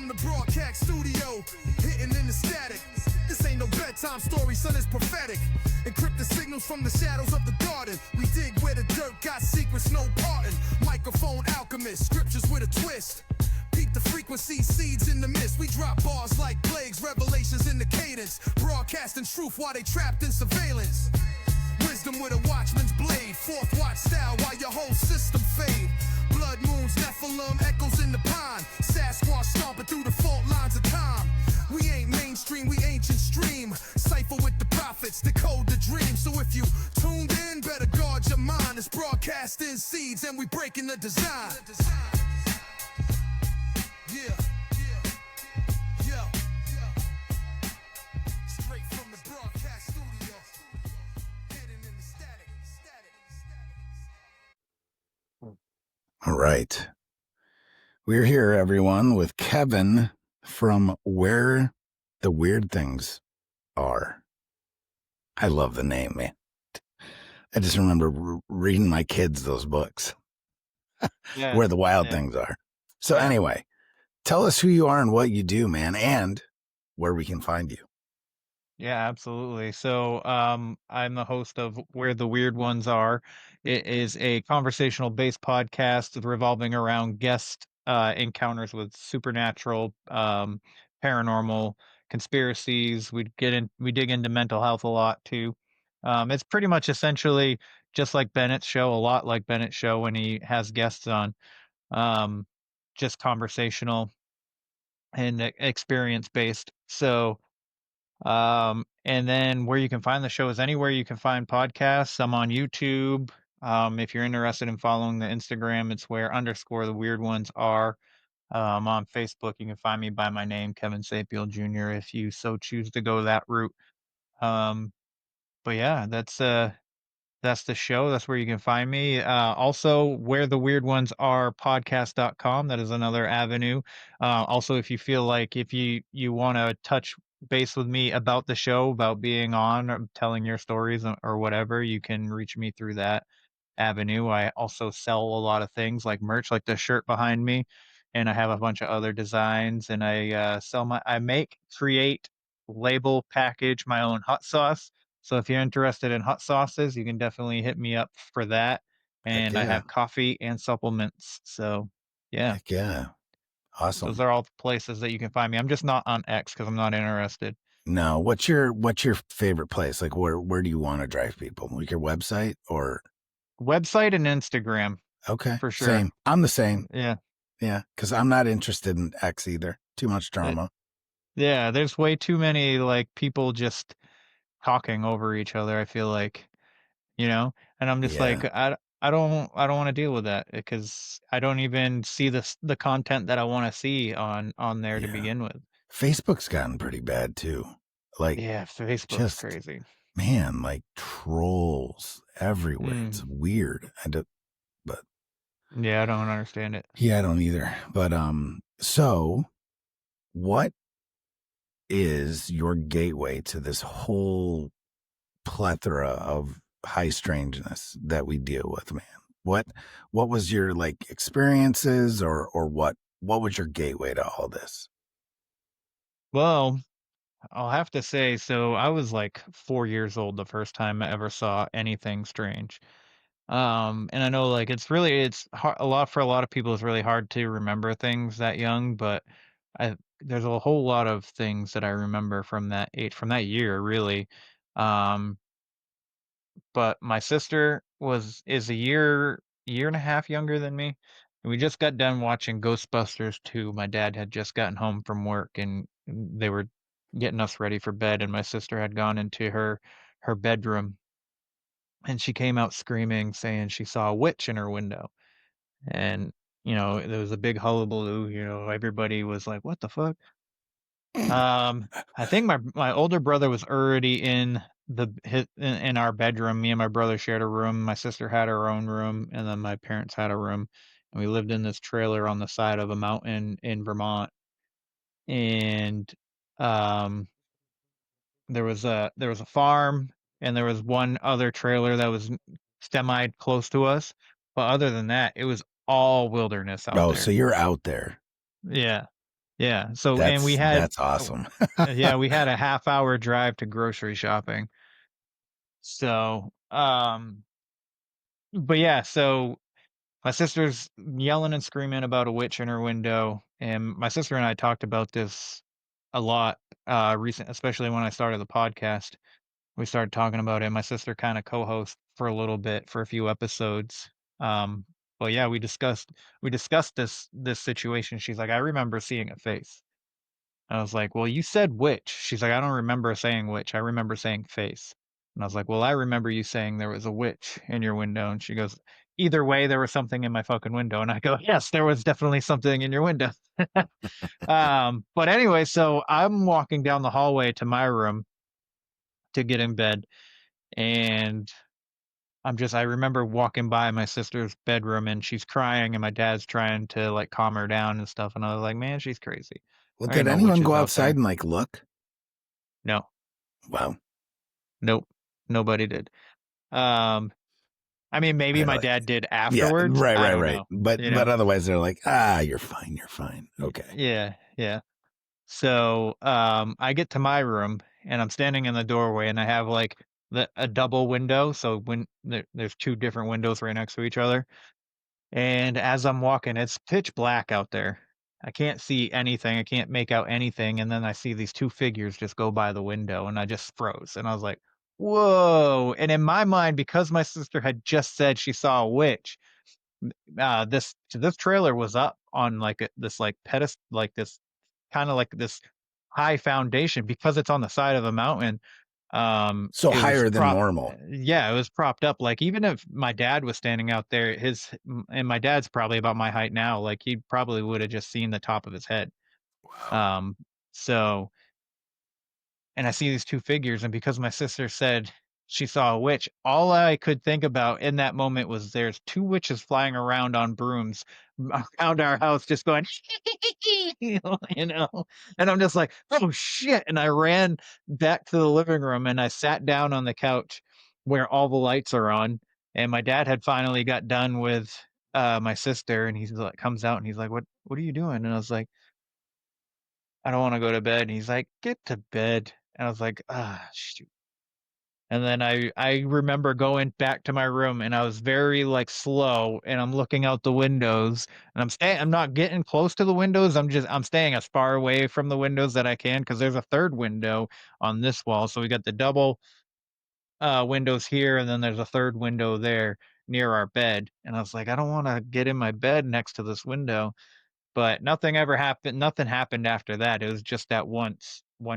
from the broadcast studio, hitting in the static. This ain't no bedtime story, son, it's prophetic. Encrypted signals from the shadows of the garden. We dig where the dirt got secrets, no parting. Microphone alchemist, scriptures with a twist. Peep the frequency, seeds in the mist. We drop bars like plagues, revelations in the cadence. Broadcasting truth while they trapped in surveillance. Wisdom with a watchman's blade. Fourth watch style while your whole system fade. Blood moons, Nephilim, echoes in the pine. Sasquatch stomping through the fault lines of time. We ain't mainstream, we ancient stream. Cipher with the prophets, decode the dream. So if you tuned in, better guard your mind. It's broadcasting seeds and we breaking the design. Yeah. Straight from the broadcast studio. Hidden in the static. All right. We're here, everyone, with Kevin from Where the Weird Things Are. I love the name, man. I just remember reading my kids those books. Yeah, Where the Wild Things Are. So anyway, tell us who you are and what you do, man, and where we can find you. yeah, absolutely. So, I'm the host of Where the Weird Ones Are. It is a conversational-based podcast revolving around guest encounters with supernatural, paranormal, conspiracies. We dig into mental health a lot too. It's pretty much essentially just like Bennett's show, a lot like Bennett's show when he has guests on. Just conversational and experience based. So, and then where you can find the show is anywhere you can find podcasts. I'm on YouTube. If you're interested in following the Instagram, it's where _ the weird ones are. On Facebook, you can find me by my name, Kevin Sapiel Jr., if you so choose to go that route. But yeah, that's the show. That's where you can find me. Also, where the weird ones are podcast.com. That is another avenue. Also, if you feel like if you want to touch base with me about the show, about being on or telling your stories or whatever, you can reach me through that avenue. I also sell a lot of things like merch, like the shirt behind me, and I have a bunch of other designs, and I make, create, label, package my own hot sauce. So if you're interested in hot sauces, you can definitely hit me up for that. And I yeah. have coffee and supplements. So yeah, Heck yeah. Awesome. those are all the places that you can find me. I'm just not on X because I'm not interested. No, what's your favorite place? Like where do you want to drive people? Like your website or Website and Instagram. okay, For sure. Same. I'm the same. Yeah. Yeah, because I'm not interested in X either. Too much drama. Yeah, there's way too many like people just talking over each other, I feel like, and I'm just like I don't want to deal with that because I don't even see the content that I want to see on there to begin with. Facebook's gotten pretty bad too. Like Yeah, Facebook's crazy. Man, like trolls everywhere. It's weird. Yeah, I don't understand it. Yeah, I don't either. But so what is your gateway to this whole plethora of high strangeness that we deal with, man? What was your like experiences or what was your gateway to all this? Well, I'll have to say, so I was like 4 years old the first time I ever saw anything strange. And I know like it's hard, for a lot of people it's really hard to remember things that young, but there's a whole lot of things that I remember from that age, from that year, really. Um, but my sister is a year and a half younger than me. And we just got done watching Ghostbusters 2. My dad had just gotten home from work and they were getting us ready for bed, and my sister had gone into her bedroom and she came out screaming, saying she saw a witch in her window. And, there was a big hullabaloo, everybody was like, what the fuck? I think my older brother was already in in our bedroom. Me and my brother shared a room. My sister had her own room, and then my parents had a room. And we lived in this trailer on the side of a mountain in Vermont. And there was a farm, and there was one other trailer that was semi close to us. But other than that, it was all wilderness out there. So you're out there. Yeah. Yeah, so and That's awesome. we had a half-hour drive to grocery shopping. So, but yeah, so my sister's yelling and screaming about a witch in her window, and my sister and I talked about this a lot, recent especially when I started the podcast. We started talking about it. My sister kinda co-host for a little bit for a few episodes. Um, but yeah, we discussed this situation. She's like, "I remember seeing a face." I was like, "Well, you said witch." She's like, "I don't remember saying witch. I remember saying face." And I was like, "Well, I remember you saying there was a witch in your window." And she goes, "Either way, there was something in my fucking window." And I go, "Yes, there was definitely something in your window." But anyway, so I'm walking down the hallway to my room to get in bed, and I remember walking by my sister's bedroom and she's crying and my dad's trying to like calm her down and stuff. And I was like, man, she's crazy. Well, There ain't did no anyone witches go out outside there. and, like, look? No, Wow. nope, nobody did. Um, I mean, maybe They're my like, dad did yeah, afterwards. right, I right, don't right. know. But You know? otherwise they're like, "Ah, you're fine, you're fine." Okay. Yeah, yeah. So, I get to my room and I'm standing in the doorway and I have like a double window. So when there's two different windows right next to each other. And as I'm walking, it's pitch black out there. I can't see anything. I can't make out anything. And then I see these two figures just go by the window and I just froze. And I was like, whoa. And in my mind, because my sister had just said she saw a witch, this trailer was up on like this like pedestal, like this kind of like this high foundation because it's on the side of a mountain. So It was higher than normal. yeah, it was propped up. Like even if my dad was standing out there, and my dad's probably about my height now, like he probably would have just seen the top of his head. Wow. Um, so and I see these 2 figures, and because my sister said she saw a witch, all I could think about in that moment was there's 2 witches flying around on brooms around our house just going, you know? And I'm just like, "Oh, shit," and I ran back to the living room, and I sat down on the couch where all the lights are on, and my dad had finally got done with, my sister, and he's like comes out, and he's like, "What are you doing?" And I was like, I don't wanna go to bed, and he's like, "Get to bed." And I was like, "Ah, shoot." And then I remember going back to my room, and I was very, like, slow, and I'm looking out the windows, and I'm not getting close to the windows, I'm staying as far away from the windows that I can because there's a 3rd window on this wall, so we got the double, windows here, and then there's a 3rd window there near our bed, and I was like, "I don't wanna get in my bed next to this window." But nothing happened after that, it was just that one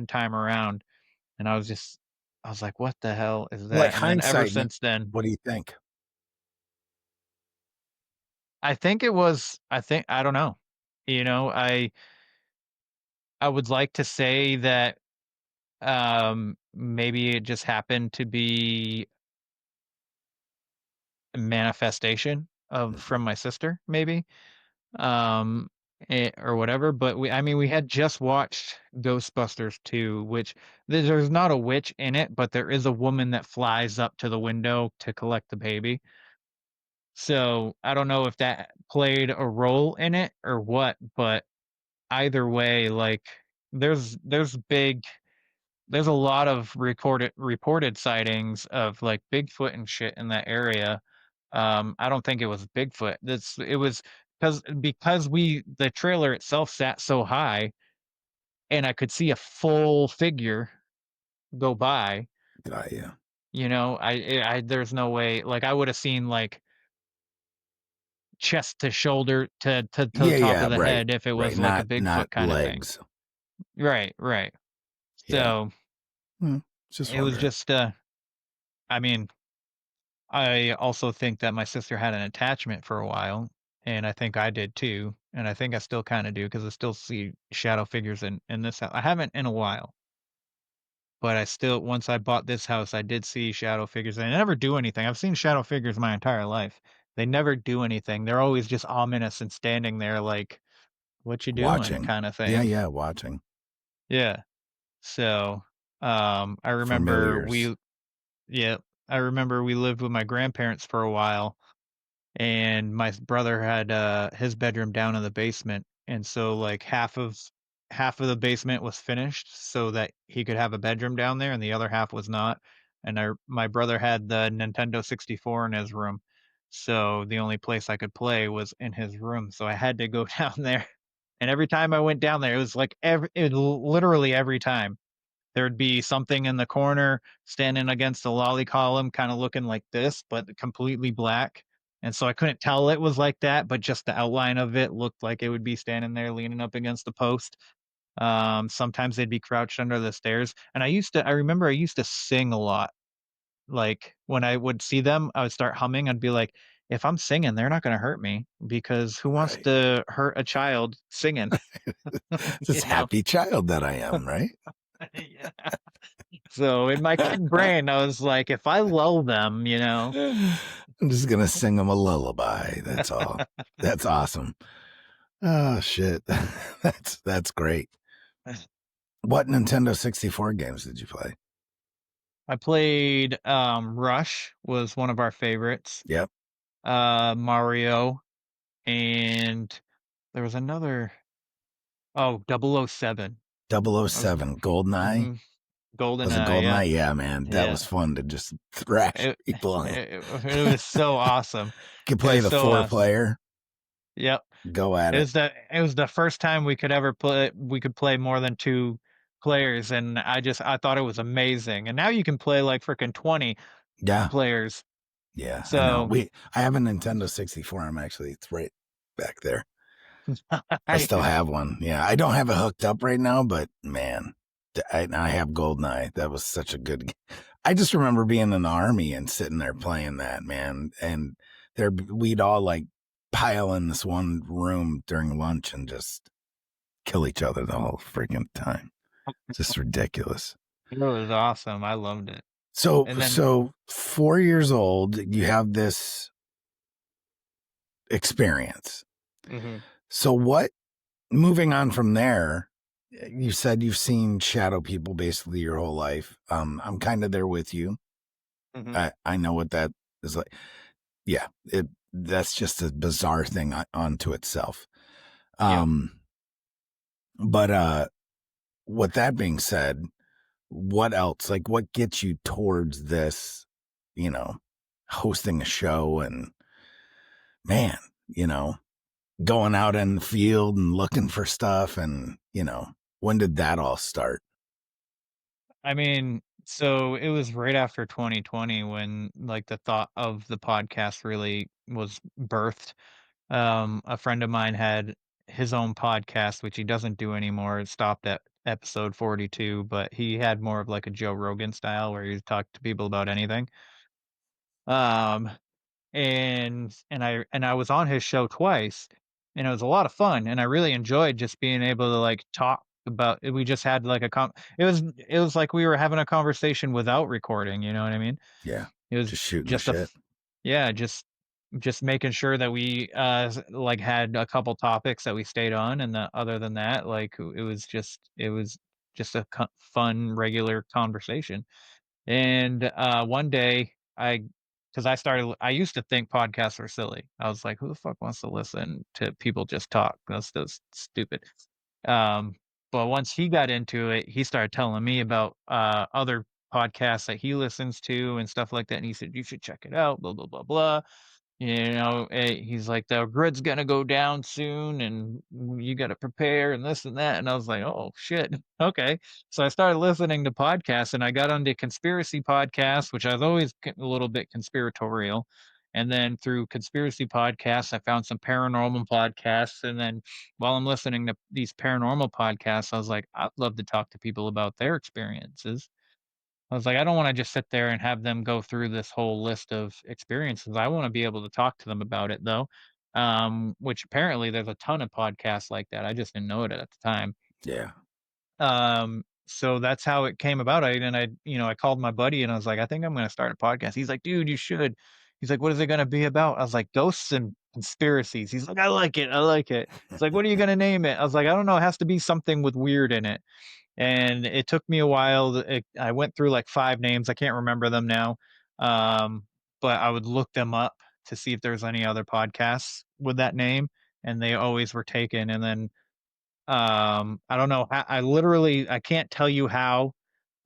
time around, and I was like, "What the hell is Like, that?" And then ever hindsight, since then, what do you think? I don't know. You know, I would like to say that, maybe it just happened to be a manifestation of Mhm. from my sister, maybe, um, or whatever, but I mean, we had just watched Ghostbusters 2, which there's not a witch in it, but there is a woman that flies up to the window to collect the baby. So, I don't know if that played a role in it or what, but either way, like, there's big there's a lot of reported sightings of, like, Bigfoot and shit in that area. I don't think it was Bigfoot. It was because the trailer itself sat so high and I could see a full figure go by, Got you. you know, I there's no way like, I would have seen, like, chest to shoulder to the Yeah, top of yeah, the right, head if it right, was like a not Bigfoot kinda thing. legs. Right, right. Yeah. So, Hmm, just it was wondering. just, I mean, I also think that my sister had an attachment for a while, and I think I did too, and I think I still kinda do because I still see shadow figures in this house. I haven't in a while, but I still once I bought this house, I did see shadow figures. They never do anything. I've seen shadow figures my entire life. They never do anything. They're always just ominous and standing there like, "What you doing?" Watching. kinda Yeah, thing. yeah, watching. Yeah. So, I remember Familiars. we yeah, I remember we lived with my grandparents for a while, and my brother had, his bedroom down in the basement, and so, like, half of half of the basement was finished so that he could have a bedroom down there, and the other half was not. And my brother had the Nintendo 64 in his room, so the only place I could play was in his room. So I had to go down there, and every time I went down there, it was like literally every time there'd be something in the corner standing against the lolly column, kind of looking like this, but completely black. And so I couldn't tell it was like that, but just the outline of it looked like it would be standing there leaning up against the post. Sometimes they'd be crouched under the stairs. And I remember I used to sing a lot. Like when I would see them, I would start humming. I'd be like, if I'm singing, they're not going to hurt me because who wants Right. to hurt a child singing? This you know? happy child that I am, right? Yeah. So in my kid brain, I was like, if I lull them, I'm just gonna sing them a lullaby. That's all. That's awesome. Oh shit. That's great. What Nintendo 64 games did you play? I played Rush was one of our favorites. Yep. Mario, and there was another, oh, 007. I was 007 Goldeneye. mhm, Was it GoldenEye, yeah. Goldeneye? Yeah, man. That Yeah. was fun to just thrash It people on it. it was so awesome. You could It play was the so four awesome. player. Yep. Go at it. It was the first time we could play more than 2 players, and I thought it was amazing, and now you can play, like, freaking 20 Yeah. players. Yeah. I know. So, I have a Nintendo 64. It's right back there. I I still have one. Yeah. I don't have it hooked up right now, but man, I have Goldeneye. That was such a good. I just remember being in the army and sitting there playing that, man. And we'd all like pile in this one room during lunch and just kill each other the whole freaking time. Just ridiculous. it was awesome, I loved it. So, And then 4 years old, you have this experience. mhm, So moving on from there, you said you've seen shadow people basically your whole life. I'm kind of there with you. mhm, I know what that is like. Yeah, that's just a bizarre thing onto itself. yep. But with that being said, what else? Like, what gets you towards this? You know, hosting a show and man, you know, going out in the field and looking for stuff, and when did that all start? I mean, so it was right after 2020 when, like, the thought of the podcast really was birthed. A friend of mine had his own podcast, which he doesn't do anymore. It stopped at episode 42, but he had more of like a Joe Rogan style where he talked to people about anything. Um, and I was on his show twice, and it was a lot of fun, and I really enjoyed just being able to like talk about it. We just had like it was like we were having a conversation without recording, you know what I mean? Yeah, It was just shooting the just a shit. yeah, just making sure that we, like, had a couple topics that we stayed on, and other than that, like, it was just a fun, regular conversation. And, one day, I used to think podcasts were silly. I was like, "Who the fuck wants to listen to people just talk? That's just stupid." Um, but once he got into it, he started telling me about, other podcasts that he listens to and stuff like that, and he said, "You should check it out, blah, blah, blah, blah." He's like, "The grid's gonna go down soon, and you gotta prepare and this and that," and I was like, "Oh, shit, okay." So I started listening to podcasts, and I got onto conspiracy podcasts, which I was always a little bit conspiratorial, and then through conspiracy podcasts, I found some paranormal podcasts, and then while I'm listening to these paranormal podcasts, I was like, "I'd love to talk to people about their experiences." I was like, I don't wanna just sit there and have them go through this whole list of experiences. I wanna be able to talk to them about it though, which apparently there's a ton of podcasts like that. I just didn't know it at the time. Yeah, So that's how it came about. I called my buddy and I was like, "I think I'm gonna start a podcast." He's like, "Dude, you should." He's like, "What is it gonna be about?" I was like, "Ghosts and conspiracies." He's like, "I like it. I like it." He's like, "What are you gonna name it?" I was like, "I don't know. It has to be something with weird in it." And it took me a while. I went through like 5 names. I can't remember them now. Um, but I would look them up to see if there's any other podcasts with that name, and they always were taken. And then I don't know how I literally I can't tell you how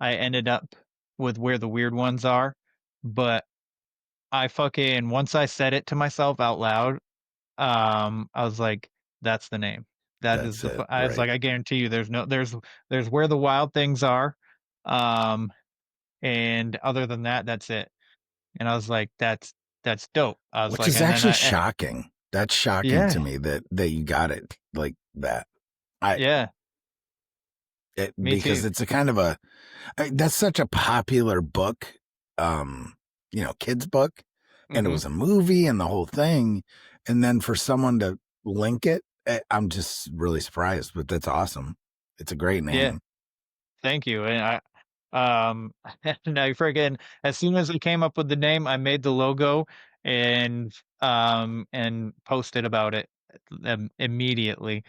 I ended up with where the weird ones are, but I fucking once I said it to myself out loud, I was like, "That's the name. That is That's the fu" it, I was right? like, "I guarantee you there's where the wild things are, um, and other than that, that's it." And I was like, that's dope." I was Which like is and then actually I shocking. That's shocking to yeah, me that you got it like that. I yeah, me because too. it's a kind of a that's such a popular book, kids book, and it Mhm. was a movie and the whole thing, and then for someone to link it, I'm just really surprised. But that's awesome. It's a great Yeah, name. thank you, and and I friggin as soon as we came up with the name, I made the logo and posted about it, immediately.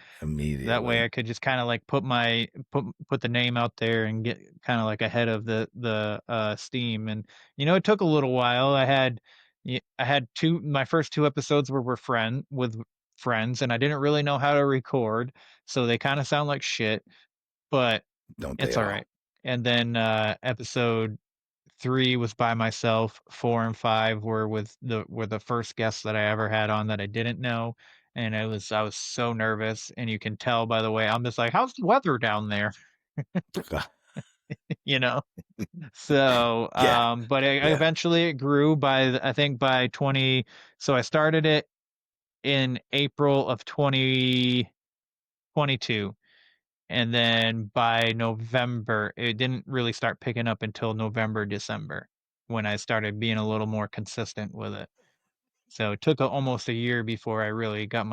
That way Immediately. I could just kinda, like, put the name out there and get kinda, like, ahead of the steam, and, it took a little while. I had 2 my first 2 episodes were with friends, and I didn't really know how to record, so they kinda sound like shit, but Don't they it's all? alright. And then, episode 3 was by myself, 4 and 5 were the first guests that I ever had on that I didn't know, and I was so nervous, and you can tell by the way I'm just like, "How's the weather down there?" You know? So, Yeah, but yeah. eventually it grew I think by 20 so I started it in April of 2022. And then by November, it didn't really start picking up until November, December when I started being a little more consistent with it. So it took almost a year before I really got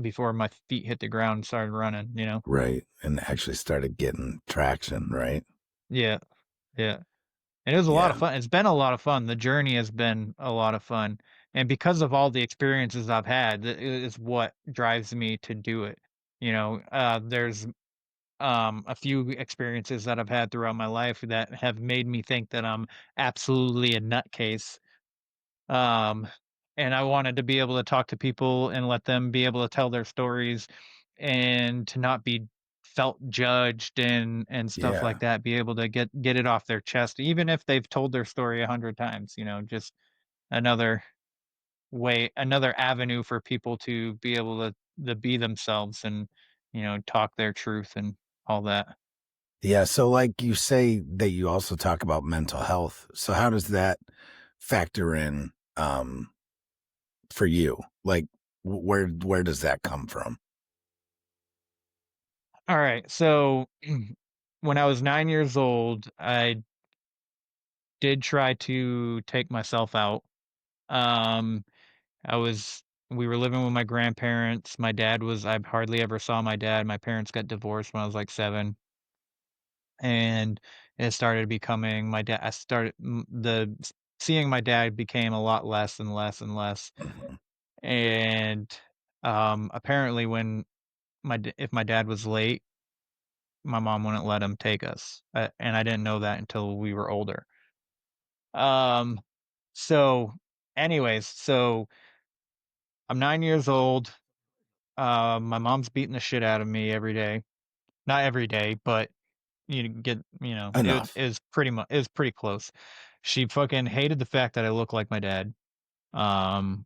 before my feet hit the ground and started running. Right. And actually started getting traction, right? Yeah, yeah. And it was a lot of Yeah. fun. It's been a lot of fun. The journey has been a lot of fun. And because of all the experiences I've had, that is what drives me to do it. There's a few experiences that I've had throughout my life that have made me think that I'm absolutely a nutcase. Um, and I wanted to be able to talk to people and let them be able to tell their stories and to not be felt judged and stuff like Yeah. that. Be able to get it off their chest, even if they've told their story 100 times. Just another another avenue for people to be able to be themselves and talk their truth and all that. Yeah. So, like you say that you also talk about mental health. So, how does that factor in for you? Like, where does that come from? All right. So when I was 9 years old, I did try to take myself out. Um, I was we were living with my grandparents. I hardly ever saw my dad. My parents got divorced when I was like 7. And it started becoming my dad. I started seeing my dad became a lot less and less and less. Mhm. And apparently when if my dad was late, my mom wouldn't let him take us, and I didn't know that until we were older. Um, so, anyways, so I'm 9 years old. My mom's beating the shit out of me every day. Not every day, but Enough. it was pretty close. She fucking hated the fact that I look like my dad. Um,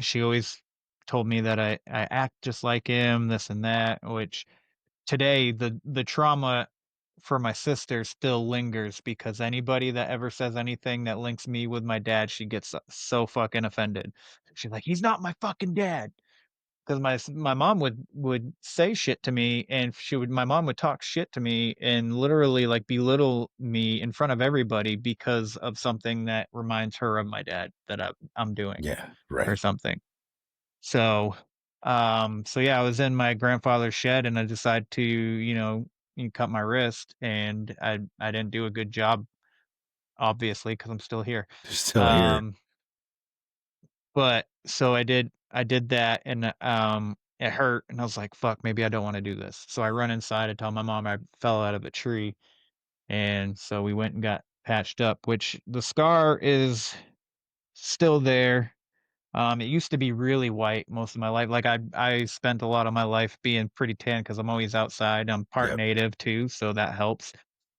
she always told me that I act just like him, this and that, which today the trauma for my sister still lingers because anybody that ever says anything that links me with my dad, she gets so fucking offended. She's like, "He's not my fucking dad." Because my mom would say shit to me, and my mom would talk shit to me and literally like belittle me in front of everybody because of something that reminds her of my dad that I'm doing Yeah. or Right. something. So, so yeah, I was in my grandfather's shed and I decided to, cut my wrist and I didn't do a good job, obviously, because I'm still here. They're still here. Um, but so I did that and it hurt and I was like, fuck, maybe I don't want to do this. So I run inside, I tell my mom I fell out of a tree. And so we went and got patched up, which the scar is still there. It used to be really white most of my life. Like I spent a lot of my life being pretty tan because I'm always outside. I'm part Yep. native too, so that helps.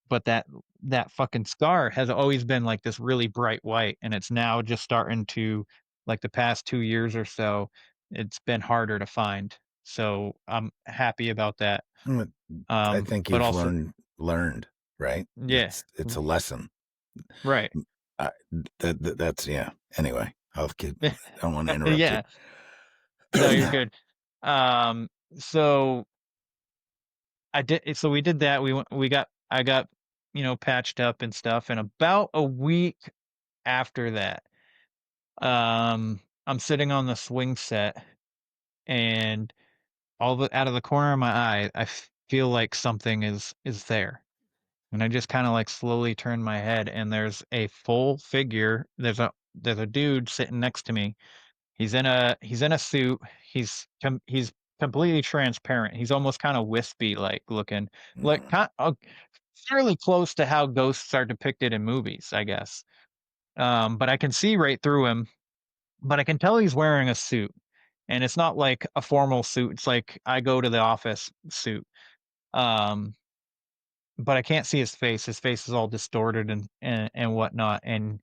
But that fucking scar has always been like this really bright white, and it's now just starting to, like, the past 2 years or so, it's been harder to find. So I'm happy about that. Mm, I think But you've also, learned, right? yeah, It's r- a lesson. right. I that's yeah. Anyway, I'll keep I don't wanna interrupt you. Yeah. No, you're good. Um, so so we did that. We got I got, patched up and stuff, and about a week after that, I'm sitting on the swing set, and out of the corner of my eye, I feel like something is there. And I just kind of like slowly turn my head, and there's a full figure. There's a dude sitting next to me. He's in a suit. He's completely transparent. He's almost kind of wispy like looking, like Mm, fairly close to how ghosts are depicted in movies, I guess. But I can see right through him, but I can tell he's wearing a suit. And it's not like a formal suit. It's like I go to the office suit. Um, but I can't see his face. His face is all distorted and whatnot. And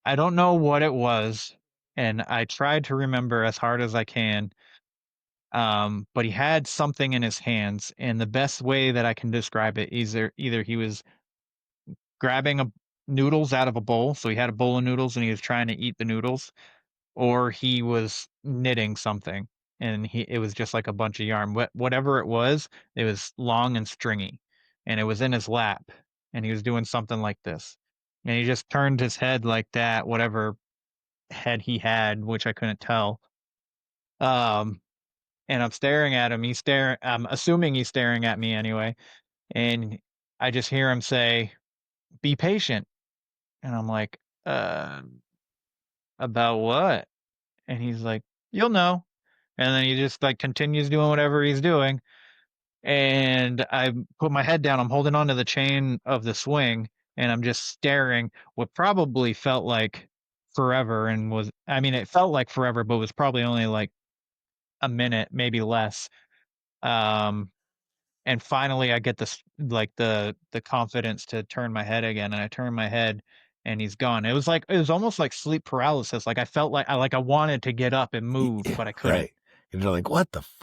I don't know what it was. And I tried to remember as hard as I can. But he had something in his hands, and the best way that I can describe it, either he was grabbing a noodles out of a bowl, so he had a bowl of noodles and he was trying to eat the noodles, or he was knitting something, and it was just like a bunch of yarn. Whatever it was long and stringy, and it was in his lap, and he was doing something like this, and he just turned his head like that, whatever head he had, which I couldn't tell. Um, and I'm staring at him. I'm assuming he's staring at me anyway, and I just hear him say, "Be patient," and I'm like, "Uh, about what?" And he's like, "You'll know." And then he just, like, continues doing whatever he's doing, and I put my head down, I'm holding onto the chain of the swing, and I'm just staring what probably felt like forever, and it felt like forever, but was probably only, like, a minute, maybe less. Um, and finally, I get the confidence to turn my head again, and I turn my head, and he's gone. It was almost like sleep paralysis, like, I felt like I wanted to get up and move, yeah, but I couldn't. right. And you're like, "What the f"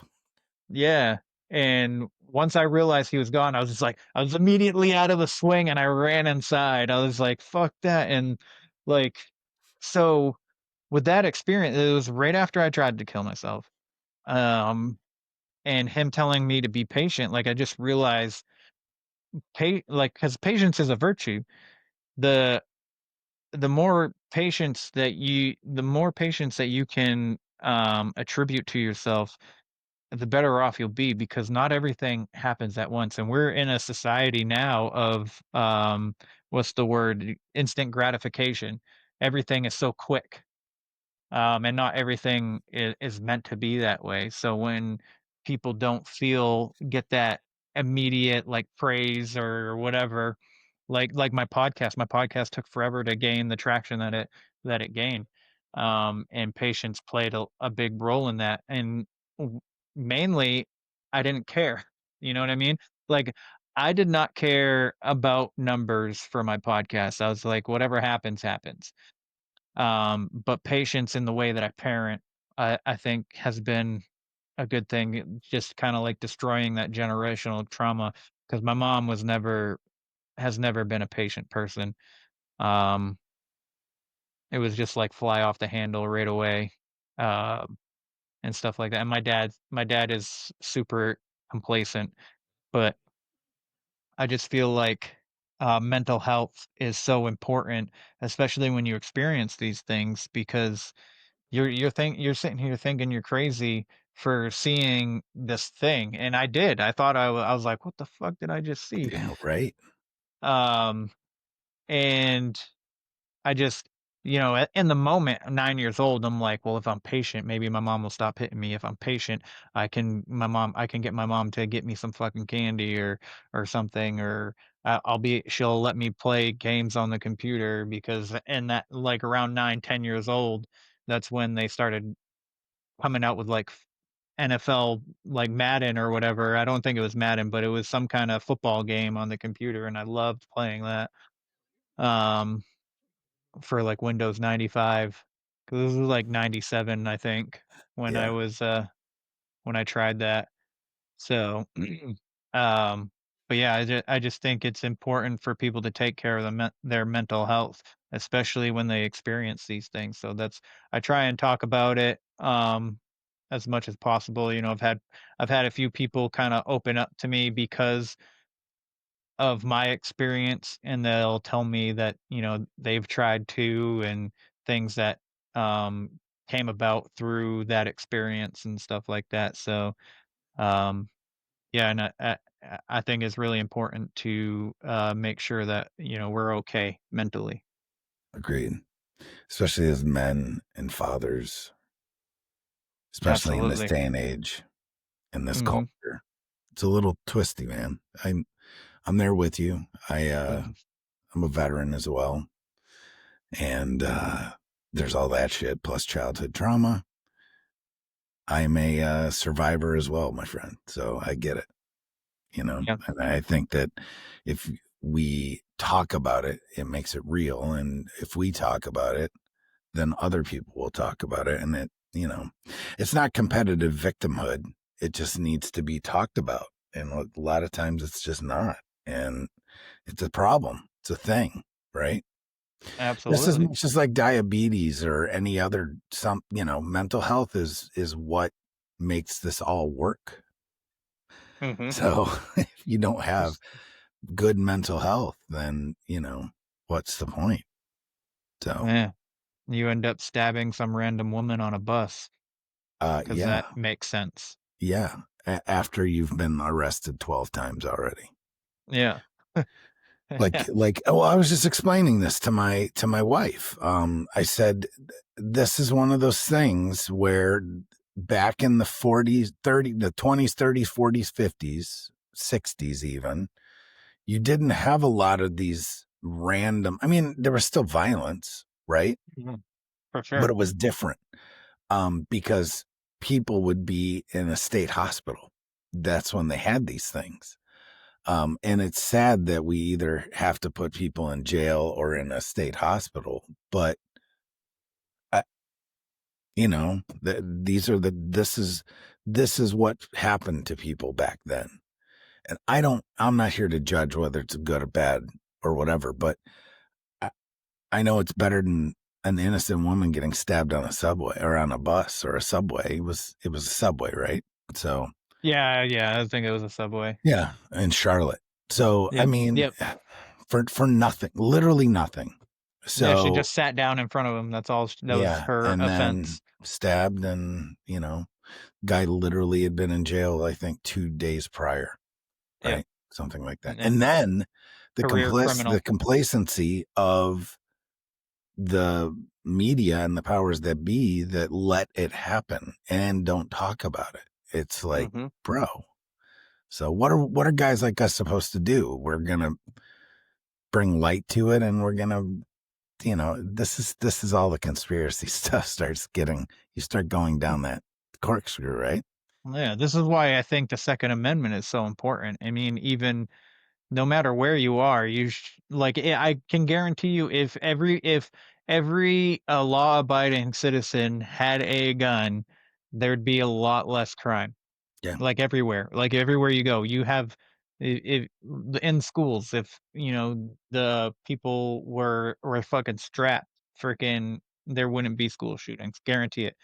Yeah, and once I realized he was gone, I was immediately out of the swing and I ran inside. I was like, "Fuck that," and, like, so, with that experience, it was right after I tried to kill myself, um, and him telling me to be patient, like, I just realized because patience is a virtue. The the more patience that you can, attribute to yourself, the better off you'll be, because not everything happens at once, and we're in a society now of, what's the word? Instant gratification. Everything is so quick, and not everything is meant to be that way. So when people don't get that immediate like praise or whatever, like my podcast took forever to gain the traction that it gained, and patience played a big role in that. And w- mainly, I didn't care. You know what I mean? Like, I did not care about numbers for my podcast. I was like, whatever happens, happens. But patience in the way that I parent, I think has been a good thing, just kinda like destroying that generational trauma, because my mom has never been a patient person. Um, it was just like fly off the handle right away, and stuff like that. And my dad is super complacent, but I just feel like, mental health is so important, especially when you experience these things, because you're sitting here thinking you're crazy for seeing this thing, and I did. I was like, "What the fuck did I just see?" Yeah, right. Um, and I just, in the moment, I'm 9 years old, I'm like, "Well, if I'm patient, maybe my mom will stop hitting me. If I'm patient, I can get my mom to get me some fucking candy or something, or she'll let me play games on the computer," because in that, like, around 9, 10 years old, that's when they started coming out with, like, NFL, like, Madden or whatever. I don't think it was Madden, but it was some kinda football game on the computer, and I loved playing that, um, for, like, Windows 95, 'cause this was, like, 97, I think, when I Yeah, was, when I tried that. So, um, but yeah, I just think it's important for people to take care of their mental health, especially when they experience these things. So that's I try and talk about it as much as possible. You know, I've had a few people kind of open up to me because of my experience, and they'll tell me that, you know, they've tried to, and things that um came about through that experience and stuff like that. So um yeah, and I think it's really important to, make sure that, you know, we're okay mentally. agreed. Especially as men and fathers, especially in this Absolutely. day and age, in this Mhm. culture. It's a little twisty, man. I'm there with you. Mhm. I'm a veteran as well. And there's all that shit plus childhood trauma. I'm a survivor as well, my friend. So I get it, you know. Yeah, And I think that if we talk about it, it makes it real. And if we talk about it, then other people will talk about it. And it, you know, it's not competitive victimhood. It just needs to be talked about. And a lot of times it's just not. And it's a problem. It's a thing, right? Just as absolutely. much as like diabetes or any other mental health is what makes this all work. Mhm. So if you don't have good mental health, then, what's the point? So Yeah, you end up stabbing some random woman on a bus because that yeah, makes sense. yeah. After you've been arrested 12 times already. Yeah. Oh, I was just explaining this to my wife. I said this is one of those things where back in the 40s, the 20s, 30s, 40s, 50s, 60s even, you didn't have a lot of these random, I mean, there was still violence, right? Mhm. For But sure. it was different because people would be in a state hospital. That's when they had these things. And it's sad that we either have to put people in jail or in a state hospital, but I, this is what happened to people back then. And I'm not here to judge whether it's good or bad or whatever, but I, I know it's better than an innocent woman getting stabbed on a subway or on a bus or a subway. It was a subway, right? So Yeah, yeah, I think it was a Subway. yeah, in Charlotte. So I Yep, mean, yep. for nothing, literally nothing. Yeah, she So just sat down in front of him, that's all sh that was yeah, her and then offense. stabbed, and guy literally had been in jail, I think 2 days prior, Yep, right? Something like that. yeah, And then career the criminal. complacency of the media and the powers that be that let it happen and don't talk about it. It's like, Mhm. bro. So what are guys like us supposed to do? We're gonna bring light to it, and we're gonna, this is all the conspiracy stuff starts getting, you start going down that corkscrew, right? Yeah, this is why I think the Second Amendment is so important. I mean, even no matter where you are, I can guarantee you, if every law-abiding citizen had a gun, there'd be a lot less crime. Yeah. Like everywhere you go, you have if in schools, if, you know, the people were fucking strapped, freaking there wouldn't be school shootings, guarantee it.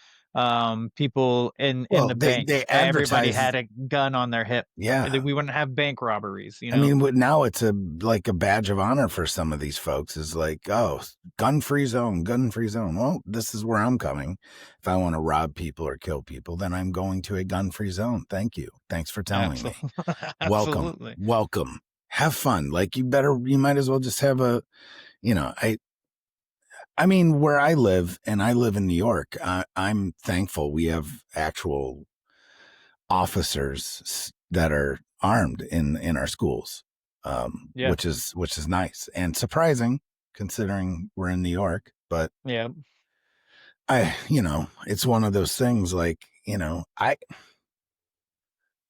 People in Well, the they banks, everybody advertise. had a gun on their hip. Yeah. We wouldn't have bank robberies, you I know? mean, now it's like a badge of honor for some of these folks is like, oh, gun free zone, gun free zone. Well, this is where I'm coming. If I want to rob people or kill people, then I'm going to a gun free zone. Thank you. Thanks for telling me. Absolutely. Welcome. Absolutely. Welcome. Have fun. Like you might as well just have you know, I mean, where I live, and I live in New York, I'm thankful we have actual officers that are armed in our schools, Yeah. which is nice and surprising considering we're in New York. But Yeah. it's one of those things like,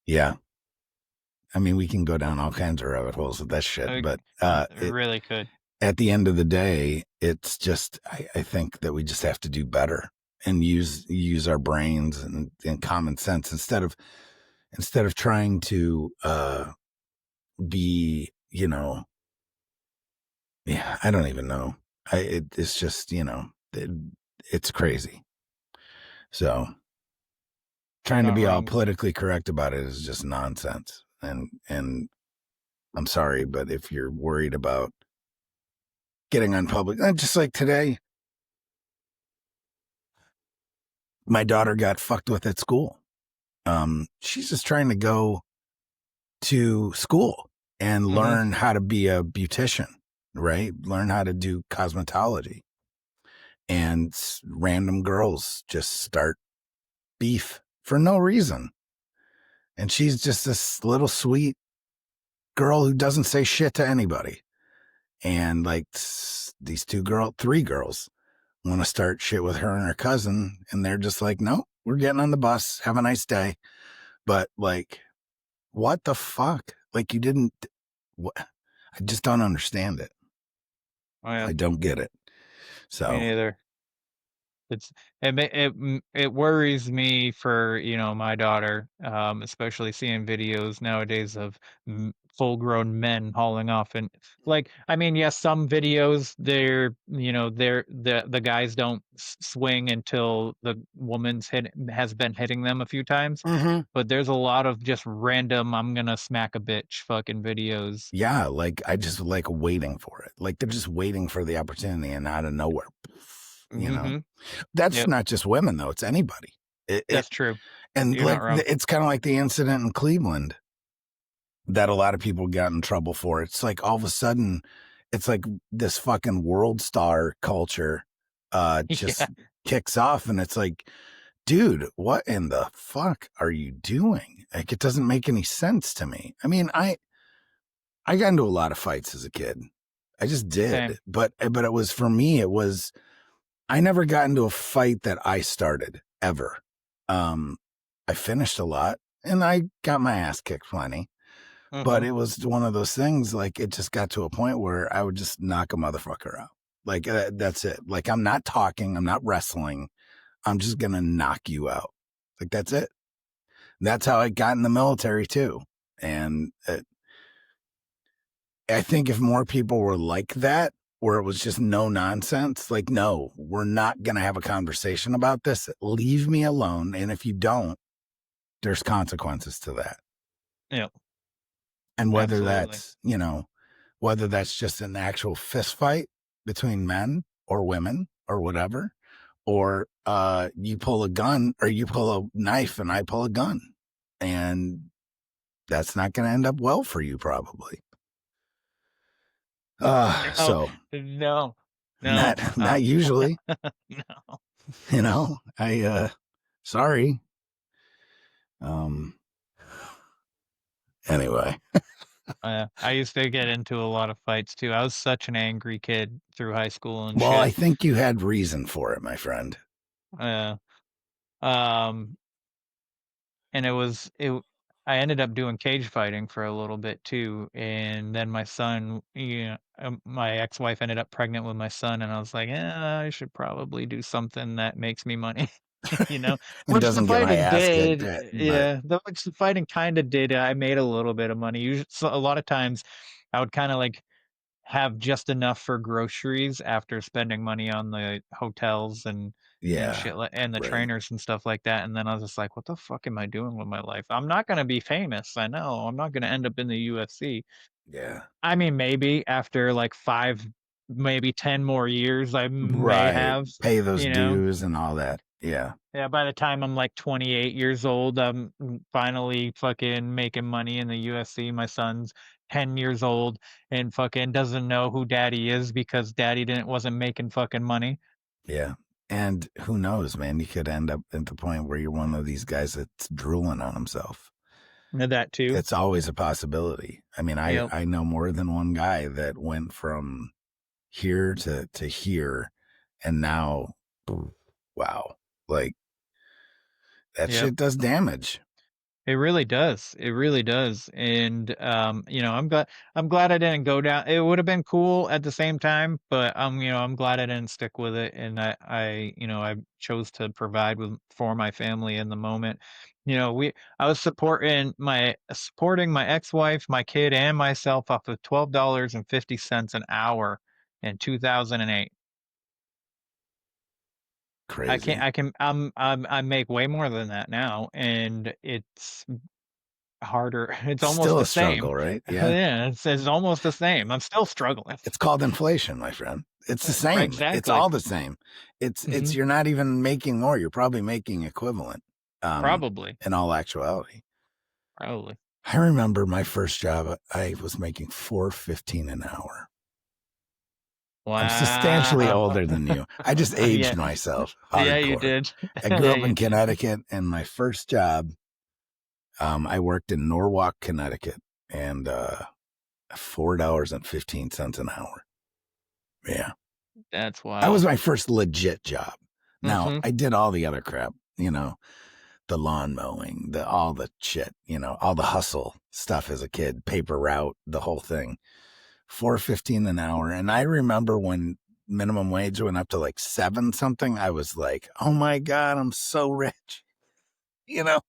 yeah, I mean, we can go down all kinds of rabbit holes with that shit, but It really could. at the end of the day, it's just, I think that we just have to do better and use our brains and common sense instead of trying to be, yeah, I don't even know. It's just, it's crazy. So You're trying to not be all wrong. politically correct about it is just nonsense. And I'm sorry, but if you're worried about getting on public, just like today, my daughter got fucked with at school. She's just trying to go to school and Mhm. learn how to be a beautician, right? Learn how to do cosmetology. And random girls just start beef for no reason. And she's just this little sweet girl who doesn't say shit to anybody. And like these three girls want to start shit with her and her cousin. And they're just like, no, we're getting on the bus. Have a nice day. But like, what the fuck? Like you didn't, what? I just don't understand it. Oh, yeah. I don't get it. Me So, neither. It's it worries me for, my daughter, especially seeing videos nowadays of full-grown men hauling off and like, I mean, yes, some videos the guys don't swing until the woman's hit has been hitting them a few times, mhm. but there's a lot of just random I'm gonna smack a bitch fucking videos. Yeah, like I just like waiting for it. Like they're just waiting for the opportunity and out of nowhere, Mhm. That's Yep, not just women though, it's anybody. It that's true. and You're like not wrong. it's kind of like the incident in Cleveland that a lot of people got in trouble for. It's like all of a sudden it's like this fucking world star culture Yeah, just kicks off and it's like, dude, what in the fuck are you doing? Like it doesn't make any sense to me. I mean, I got into a lot of fights as a kid. I just did. same. But it was for me, it was I never got into a fight that I started ever. Um, I finished a lot and I got my ass kicked plenty. But Mhm. it was one of those things like it just got to a point where I would just knock a motherfucker out. Like that's it. Like I'm not talking, I'm not wrestling. I'm just gonna knock you out. Like that's it. That's how I got in the military too. And I think if more people were like that, where it was just no nonsense, like, no, we're not going to have a conversation about this. Leave me alone. And if you don't, there's consequences to that. Yep, And absolutely. whether that's just an actual fist fight between men or women or whatever, or you pull a gun or you pull a knife and I pull a gun. And that's not going to end up well for you, probably. No, So no, no, not usually. no. Sorry. Um, anyway, I used to get into a lot of fights too. I was such an angry kid through high school and well, I shit. think you had reason for it, my friend. Uh, um, and I ended up doing cage fighting for a little bit too, and then my son, my ex-wife ended up pregnant with my son, and I was like, I should probably do something that makes me money. You know, And which the doesn't get my fighting ass kicked did, at, but yeah, which the fighting kinda did, I made a little bit of money. Usually, so a lot of times, I would kinda, like, have just enough for groceries after spending money on the hotels and yeah, shit and the right. trainers and stuff like that, and then I was just like, "What the fuck am I doing with my life? I'm not gonna be famous, I know, I'm not gonna end up in the UFC." Yeah. I mean, maybe after, like, 5, maybe 10 more years, I may Right. have, Pay those you know? dues and all that. Yeah. Yeah, by the time I'm, like, 28 years old, I'm finally fucking making money in the UFC. My son's 10 years old and fucking doesn't know who daddy is because daddy didn't wasn't making fucking money. Yeah. And who knows, man? You could end up at the point where you're one of these guys that's drooling on himself. That too. It's always a possibility. I mean, Yep. I know more than one guy that went from here to here and now Wow. Like that Yep. shit does damage. It really does. It really does. And I'm glad I didn't go down. It would have been cool at the same time, but I'm glad I didn't stick with it. And I chose to provide for my family in the moment. I was supporting my ex-wife, my kid, and myself off of $12.50 an hour in 2008. I can't Crazy. I can I make way more than that now, and it's harder. It's almost Still the a same. struggle, right? Yeah. Yeah, it's almost the same. I'm still struggling. It's called inflation, my friend. It's the Right, same. It's exactly. all the same. It's Mhm. you're not even making more. You're probably making equivalent. Probably, In all actuality. probably. I remember my first job, I was making 4.15 an hour. I'm substantially Wow. older than you. I just Yeah. aged myself Yeah, you hardcore. did. I grew Yeah, up you in did. Connecticut, and my first job, I worked in Norwalk, Connecticut, and $4.15 an hour. Yeah, That's that was wild. my first legit job. Now Mhm. I did all the other crap, the lawn mowing, the all the shit, all the hustle stuff as a kid, paper route, the whole thing. 4.15 an hour. And I remember when minimum wage went up to like 7 something, I was like, oh my God, I'm so rich. You know,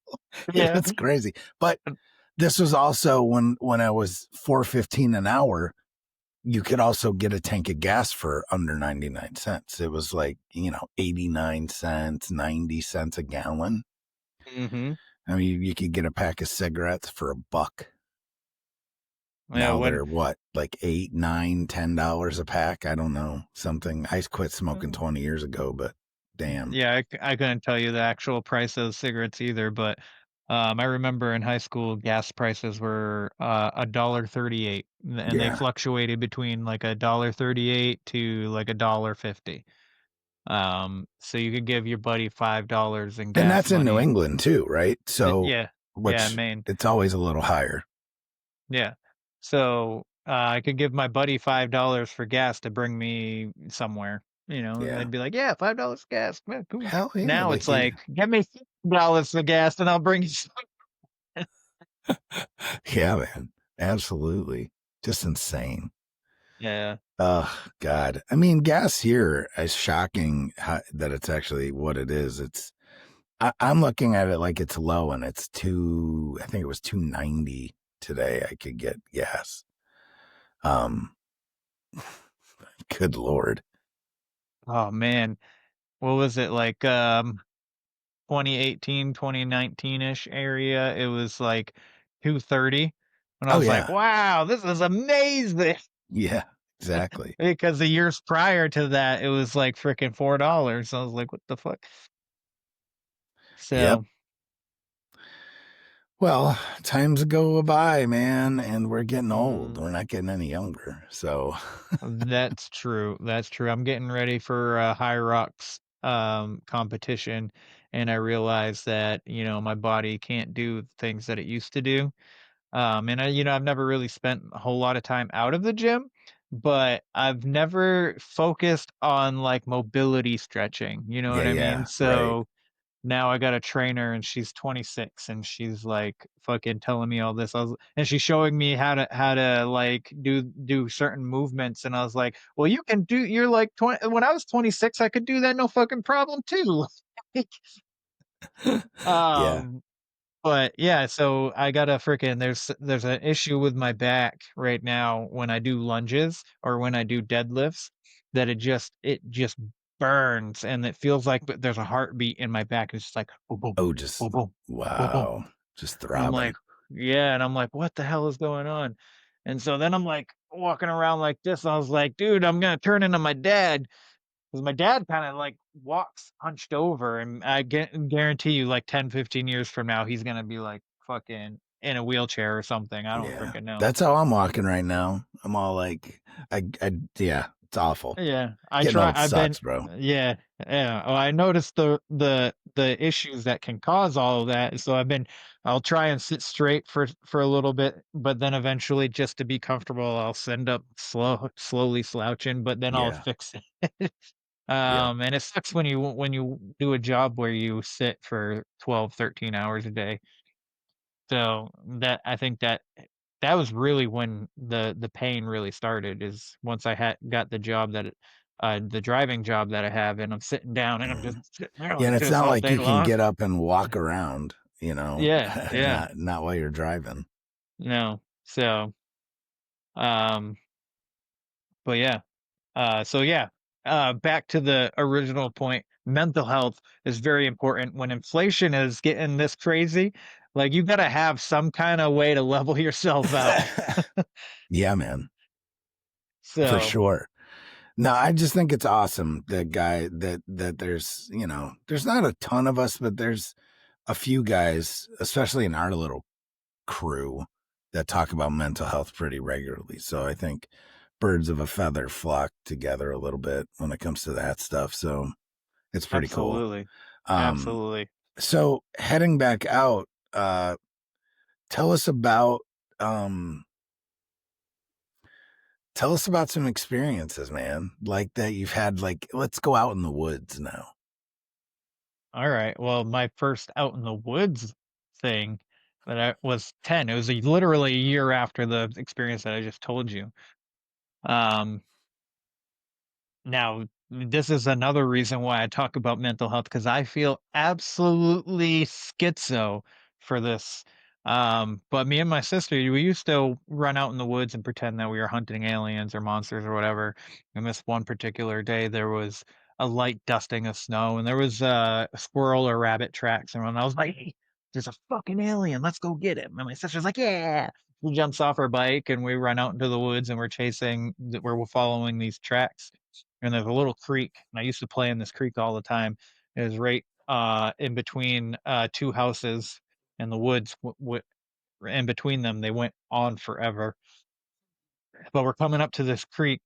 it Yeah. was crazy. But this was also when I was 4.15 an hour, you could also get a tank of gas for under 99 cents. It was like, 89 cents, 90 cents a gallon. Mhm. I mean, you could get a pack of cigarettes for $1. Yeah, Now when they're what, like 8, 9, $10 a pack? I don't know. Something. I quit smoking 20 years ago, but damn. yeah, I couldn't tell you the actual price of cigarettes either, but, I remember in high school, gas prices were, $1.38, and they Yeah. fluctuated between, like, $1.38 to, like, $1.50. So you could give your buddy $5 in And gas that's in New money. England too, right? So, Yeah. Yeah, which Maine. it's always a little higher. Yeah. So, I could give my buddy $5 for gas to bring me somewhere, and Yeah. they'd be like, "Yeah, $5 gas, yeah, cool." Hell yeah. Now Like, it's like, "Give me $50 for gas and I'll bring you some." yeah, man. Absolutely. Just insane. Yeah. Oh, God. I mean, gas here is shocking that it's actually what it is. I'm looking at it like it's low and it's I think it was 2.90 today. I could get gas. Um, Good Lord. Oh, man. What was it, like, 2018, 2019-ish area? It was, like, 230, and I Oh, was like, yeah. "Wow, this is amazing." Yeah, exactly. Because the years prior to that, it was, like, freaking $4. I was like, "What the fuck?" Yep. So, Well, times go by, man, and we're getting old. mm, We're not getting any younger. So, that's true, that's true. I'm getting ready for a High Rocks, competition, and I realized that, my body can't do the things that it used to do. And I've never really spent a whole lot of time out of the gym, but I've never focused on like mobility stretching. You know yeah, what I mean? yeah, right. So now I got a trainer and she's 26 and she's like fucking telling me all this. And she's showing me how to like do certain movements. And I was like, well, you're like 20. When I was 26, I could do that no fucking problem too. Yeah. um but yeah, so I got a freaking there's an issue with my back right now when I do lunges or when I do deadlifts that it just burns and it feels like there's a heartbeat in my back. It's just like boom, boom, Oh, just boom, boom, boom, boom. wow. Just And I'm throbbing. like, yeah, and I'm like, what the hell is going on? And so then I'm like walking around like this. And I was like, dude, I'm gonna turn into my dad. Because my dad kinda, like, walks hunched over, and I guarantee you, like, 10, 15 years from now, he's gonna be, like, fucking in a wheelchair or something, I don't Yeah. freaking know. That's how I'm walking right now. I'm all like, yeah, it's awful. Yeah, Getting old I've been sucks, bro. yeah, yeah, well, I noticed the issues that can cause all of that, so I'll try and sit straight for a little bit, but then eventually, just to be comfortable, I'll end up slowly slouching, but then I'll Yeah. fix it. Yep. And it sucks when you do a job where you sit for 12, 13 hours a day. So that I think that that was really when the pain really started, is once I had got the job the driving job that I have, and I'm sitting down and I'm Mhm. just sitting there Yeah, and like it's this not all like day you can long. get up and walk around, you know, Yeah, yeah. not while you're driving. No. So, um, but yeah. So yeah, back to the original point, mental health is very important when inflation is getting this crazy. Like you got to have some kind of way to level yourself out. Yeah, man, for So, sure. No, I just think it's awesome that guy that there's, you know, there's not a ton of us, but there's a few guys, especially in our little crew, that talk about mental health pretty regularly. So I think birds of a feather flock together a little bit when it comes to that stuff. So it's pretty cool. absolutely. Um, Absolutely. so heading back out, tell us about um tell us about some experiences, man. Like that you've had, like, let's go out in the woods now. All right. Well, my first out in the woods thing that I was 10. It was literally a year after the experience that I just told you. Um, Now, this is another reason why I talk about mental health, because I feel absolutely schizo for this. But me and my sister, we used to run out in the woods and pretend that we were hunting aliens or monsters or whatever. And this one particular day, there was a light dusting of snow, and there was a squirrel or rabbit tracks. And I was like, "Hey, there's a fucking alien. Let's go get him." And my sister's like, "Yeah." She jumps off her bike, and we run out into the woods, and we're following these tracks, and there's a little creek, and I used to play in this creek all the time. It was right in between two houses in the woods. In between them, they went on forever. But we're coming up to this creek,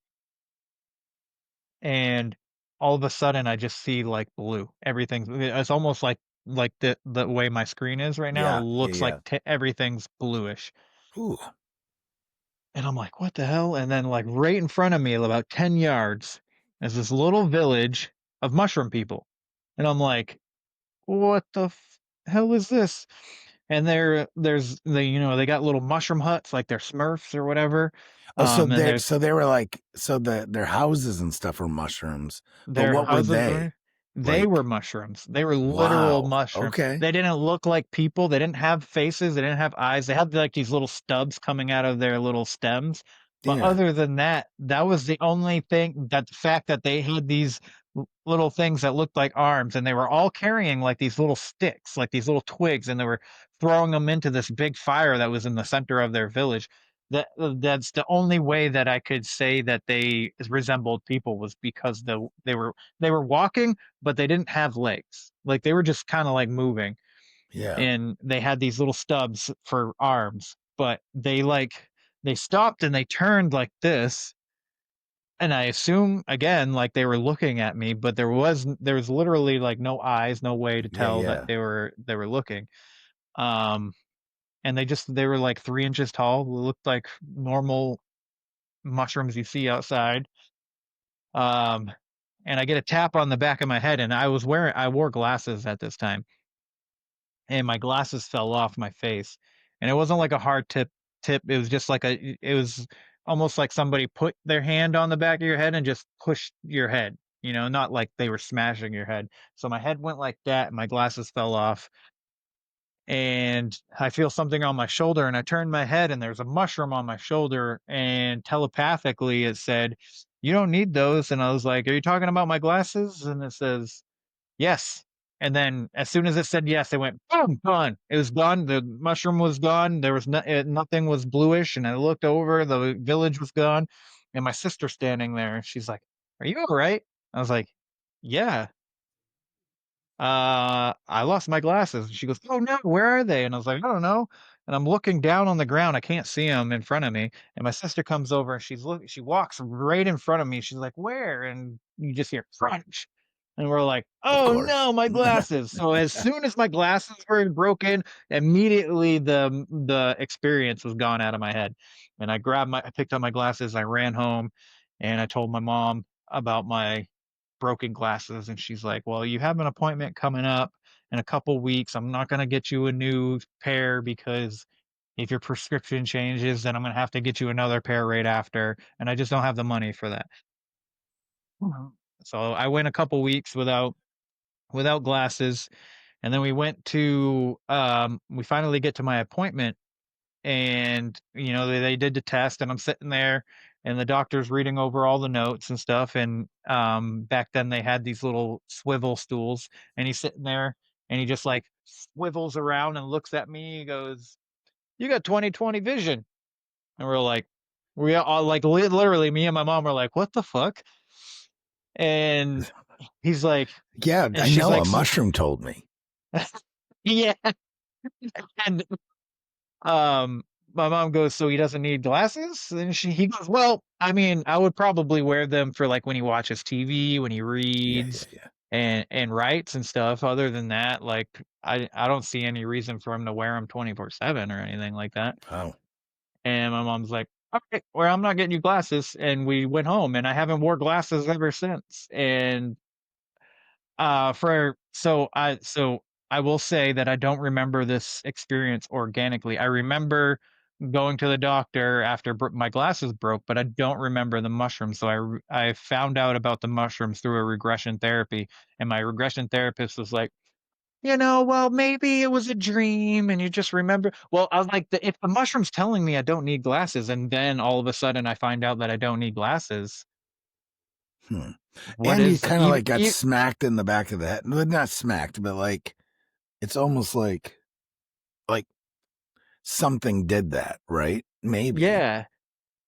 and all of a sudden, I just see like blue. It's almost like the way my screen is right now. It Yeah, yeah, looks like yeah. everything's bluish. Ooh. And I'm like, what the hell? And then, like, right in front of me, about 10 yards, is this little village of mushroom people. And I'm like, what the hell is this? And they got little mushroom huts, like they're Smurfs or whatever. Oh, so And they there's so they were like, so their houses and stuff were mushrooms, but Their what were houses they? were they were Like, mushrooms. They were literal wow. mushrooms. Okay. They didn't look like people. They didn't have faces. They didn't have eyes. They had like these little stubs coming out of their little stems. But Yeah. other than that, that was the only thing, that the fact that they had these little things that looked like arms, and they were all carrying like these little sticks, like these little twigs, and they were throwing them into this big fire that was in the center of their village. That's the only way that I could say that they resembled people, was because they were walking, but they didn't have legs. Like they were just kind of like moving, Yeah. and they had these little stubs for arms, but they stopped and they turned like this. And I assume again, like they were looking at me, but there was literally like no eyes, no way to Yeah, tell that yeah. they were looking. Um, and they were like 3 inches tall. They looked like normal mushrooms you see outside. Um, and I get a tap on the back of my head, and I wore glasses at this time, and my glasses fell off my face. And it wasn't like a hard tip. It was just like it was almost like somebody put their hand on the back of your head and just pushed your head, not like they were smashing your head. So my head went like that, and my glasses fell off, and I feel something on my shoulder, and I turned my head, and there's a mushroom on my shoulder, and telepathically it said, "You don't need those." And I was like, "Are you talking about my glasses?" And it says, "Yes." And then as soon as it said yes, it went boom, gone. It was gone. The mushroom was gone. There was nothing was bluish, and I looked over, the village was gone, and my sister standing there, she's like, "Are you all right?" I was like, "Yeah." I lost my glasses. And she goes, "Oh no, where are they?" And I was like, "I don't know." And I'm looking down on the ground. I can't see them in front of me. And my sister comes over, and she walks right in front of me. She's like, "Where?" And you just hear crunch. And we're like, Of "Oh course. no, my glasses." So as soon as my glasses were broken, immediately the experience was gone out of my head. And I picked up my glasses, I ran home, and I told my mom about broken glasses, and she's like, "Well, you have an appointment coming up in a couple weeks. I'm not gonna get you a new pair because if your prescription changes, then I'm gonna have to get you another pair right after, and I just don't have the money for that." Mhm. So I went a couple weeks without glasses, and then we finally get to my appointment, and they did the test, and I'm sitting there, and the doctor's reading over all the notes and stuff, and back then they had these little swivel stools, and he's sitting there, and he just like swivels around and looks at me. He goes, "You got 20/20 vision," and we're like, we all like literally me and my mom were like, "What the fuck?" And he's like, Yeah, and I she's know. like, A mushroom told me. "Yeah," and Um, my mom goes, "So he doesn't need glasses?" And he goes, "Well, I mean, I would probably wear them for like when he watches TV, when he Yeah, yeah, reads yeah. and writes and stuff. Other than that, like I don't see any reason for him to wear them 24/7 or anything like that." Oh, And my mom's like, "Okay, well, I'm not getting you glasses." And we went home, and I haven't wore glasses ever since. And for so I will say that I don't remember this experience organically. I remember going to the doctor after my glasses broke, but I don't remember the mushrooms. So I found out about the mushrooms through a regression therapy, and my regression therapist was like, well, maybe it was a dream, and you just remember. Well, I was like, if the mushroom's telling me I don't need glasses, and then all of a sudden I find out that I don't need glasses, hmm. what And you is kind of even? like got smacked in the back of the head. Well, not smacked, but like it's almost like something did that, right? Maybe. Yeah.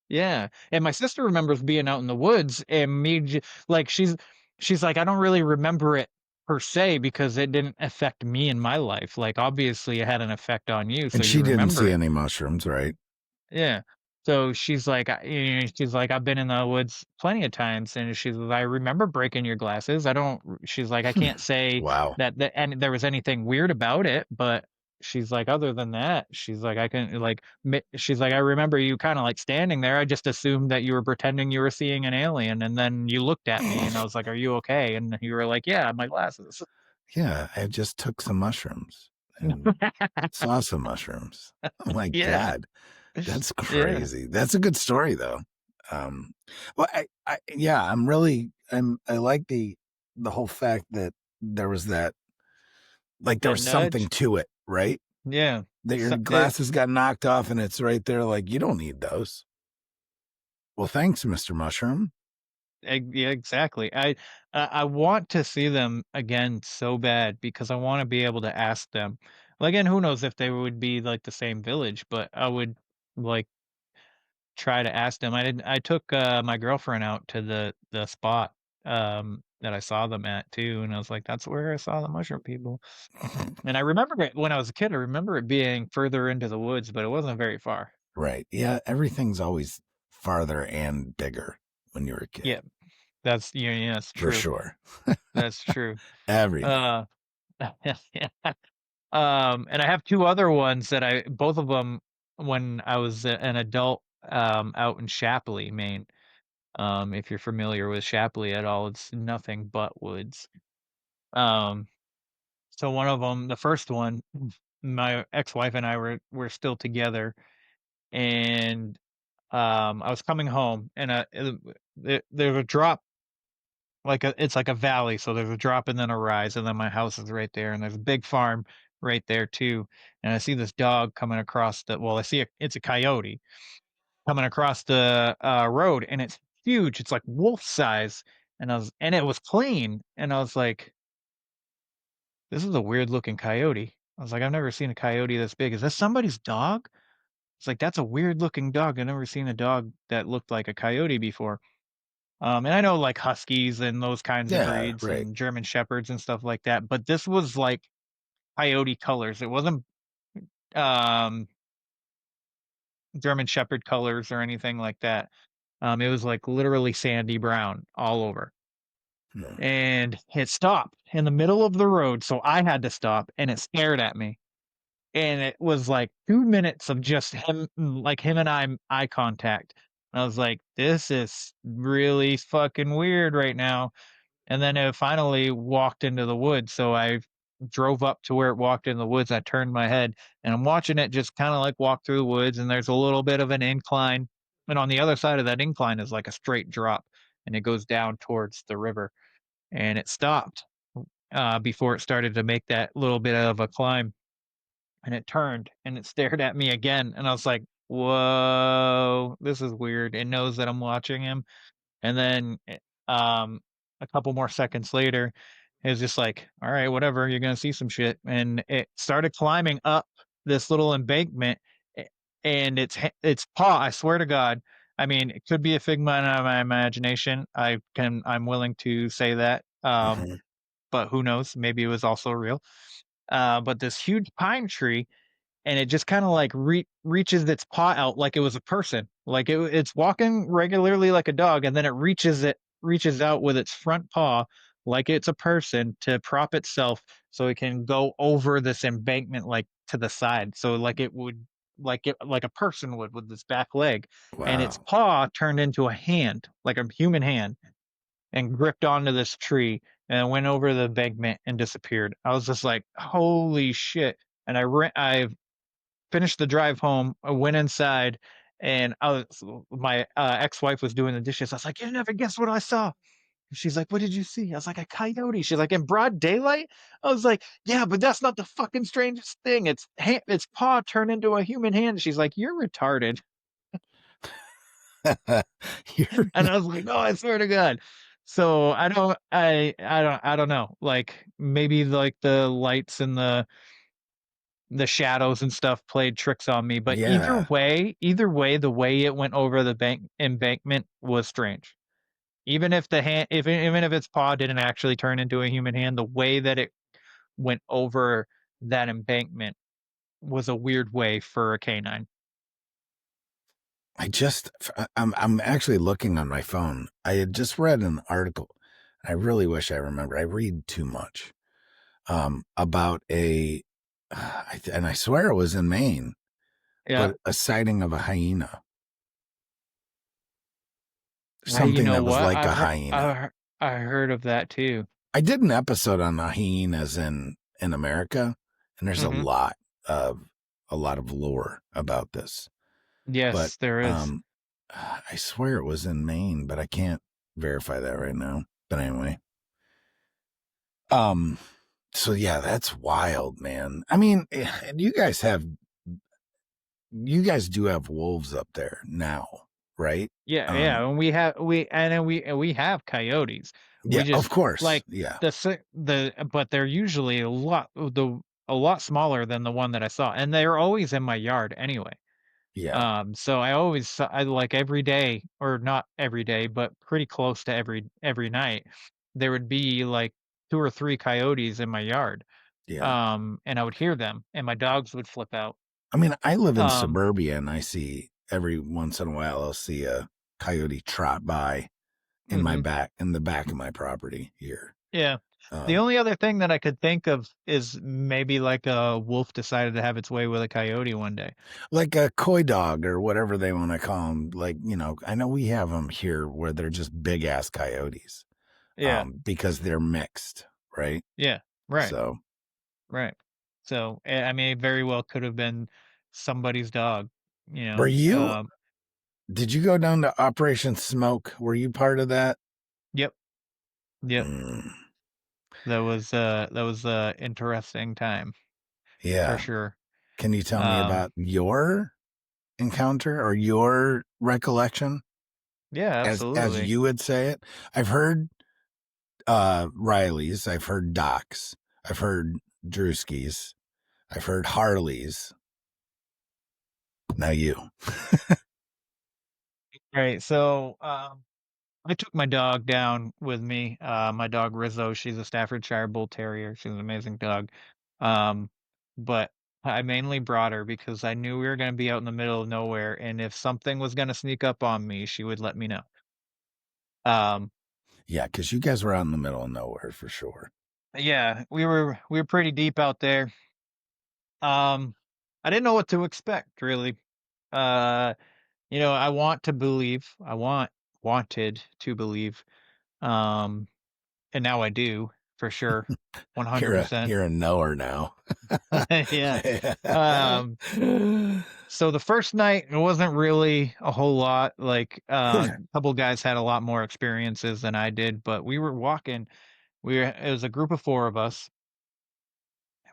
Yeah, and my sister remembers being out in the woods and like she's like, "I don't really remember it per se because it didn't affect me in my life. Like, obviously, it had an effect on you, so And you she didn't remember see it." any mushrooms, right? Yeah. So she's like, she's like, "I've been in the woods plenty of times," and she's like, "I remember breaking your glasses. I don't." She's like, "I can't say Wow. that and there was anything weird about it, but." She's like, other than that, she's like, I can like, she's like, I remember you kind of like standing there. I just assumed that you were pretending you were seeing an alien, and then you looked at me, and I was like, "Are you okay?" And you were like, "Yeah, my glasses." Yeah, I just took some mushrooms and saw some mushrooms. Oh my Yeah, God. That's yeah, crazy. That's a good story though. Um, well, yeah, I like the whole fact that there was that, like there that was something nudge. to it, right? Yeah, That your so, it, glasses got knocked off and it's right there. Like you don't need those. Well, thanks, Mr. Mushroom. yeah, exactly. I want to see them again so bad because I want to be able to ask them. Well, again, who knows if they would be like the same village, but I would like try to ask them. I took, my girlfriend out to the spot, that I saw them at too, and I was like, "That's where I saw the mushroom people." And I remember it when I was a kid. I remember it being further into the woods, but it wasn't very far. Right. Yeah, everything's always farther and bigger when you're a kid, Yeah, yeah, that's for true. sure. That's true. Everything. Uh, yeah. And I have 2 other ones that both of them when I was an adult, out in Shapley, Maine. If you're familiar with Shapley at all, it's nothing but woods. Um, so one of them, the first one, my ex-wife and I were still together, and I was coming home, and there's a drop, it's like a valley, so there's a drop and then a rise, and then my house is right there, and there's a big farm right there too. And I see this dog coming across I see it's a coyote coming across the road, and it's huge. It's like wolf size, and it was clean, and I was like, "This is a weird looking coyote." I was like, "I've never seen a coyote this big. Is this somebody's dog?" It's like, "That's a weird looking dog. I've never seen a dog that looked like a coyote before." And I know like huskies and those kinds of Yeah, breeds right. and German shepherds and stuff like that, but this was like coyote colors. It wasn't um German shepherd colors or anything like that. It was like literally sandy brown all over. Hmm. And it stopped in the middle of the road, so I had to stop, and it stared at me. And it was like 2 minutes of just him and I eye contact. I was like, "This is really fucking weird right now." and then it finally walked into the woods, so I drove up to where it walked in the woods. I turned my head, and I'm watching it just kinda, like, walk through the woods, and there's a little bit of an incline, and on the other side of that incline is, like, a straight drop, and it goes down towards the river, and it stopped, before it started to make that little bit of a climb, and it turned, and it stared at me again, and I was like, "Whoa, this is weird." It knows that I'm watching him, and then, a couple more seconds later, it was just like, "All right, whatever, you're gonna see some shit," and it started climbing up this little embankment, a and its paw, I swear to God, I mean, it could be a figment of my imagination, I'm willing to say that, Mhm. but who knows, maybe it was also real, but this huge pine tree, and it just kinda, like, reaches its paw out like it was a person. Like, it's walking regularly like a dog, and then it reaches out with its front paw like it's a person to prop itself so it can go over this embankment, like, to the side. So, like, it would like a person would with its back leg, and its Wow. paw turned into a hand, like a human hand, and gripped onto this tree and went over the embankment and disappeared. I was just like, "Holy shit." And I finished the drive home, I went inside, and my, ex-wife was doing the dishes. I was like, "You never guess what I saw." She's like, "What did you see?" I was like, "A coyote." She's like, "In broad daylight?" I was like, "Yeah, but that's not the fucking strangest thing. Its paw turned into a human hand." She's like, "You're retarded." You're And I was like, "Oh, I swear to God." So I don't know. Like, maybe, like, the lights and the shadows and stuff played tricks on me, but yeah. either way, the way it went over the bank embankment was strange. Even if its paw didn't actually turn into a human hand, the way that it went over that embankment was a weird way for a canine. I'm actually looking on my phone. I had just read an article. I really wish I remember. I read too much. About and I swear it was in Maine, Yeah. but a sighting of a hyena, You something know that was what? like a hyena. I heard of that too. I did an episode on the hyenas in America, and there's Mhm. of a lot of lore about this. But Yes, there is. I swear it was in Maine, but I can't verify that right now. But anyway, um, so yeah, that's wild, man. I mean, and you guys do have wolves up there now, right? Yeah, Um, yeah, and we have coyotes. We yeah, of just course. like Yeah, but they're usually a lot smaller than the one that I saw, and they're always in my yard anyway. yeah, So I like every day, or not every day, but pretty close to every night, there would be like 2 or 3 coyotes in my yard. yeah. And I would hear them, and my dogs would flip out. I mean, I live in Um, suburbia, and I see every once in a while I'll see a coyote trot by mhm. in the back of my property here. Yeah. The Um, only other thing that I could think of is maybe like a wolf decided to have its way with a coyote one day. like a coy dog or whatever they want to call them. Like, I know we have them here where they're just big ass coyotes, Yeah. because they're mixed, right? Yeah. Right. So, Right. So, I mean, it very well could have been somebody's dog, you were know? you, did you go down to Operation Smoke? Were you part of that? Yep. Yep. Mm, That was a interesting time for yeah. sure. Can you tell me Um, about your encounter or your recollection yeah, as absolutely. you would say it? I've heard Riley's, I've heard Doc's, I've heard Drewski's, I've heard Harley's. Now you. Right. So, I took my dog down with me. My dog Rizzo, she's a Staffordshire Bull Terrier. She's an amazing dog. Um, but I mainly brought her because I knew we were going to be out in the middle of nowhere, and if something was going to sneak up on me, she would let me know. Um, Yeah, because you guys were out in the middle of nowhere for sure. yeah, we were pretty deep out there. Um, I didn't know what to expect really. Uh, I want to believe. I wanted to believe. Um, and now I do for sure, You're a 100%. you're a knower now. Yeah. Um, so the first night, it wasn't really a whole lot. Like, a couple guys had a lot more experiences than I did, but we were walking. It was a group of four of us.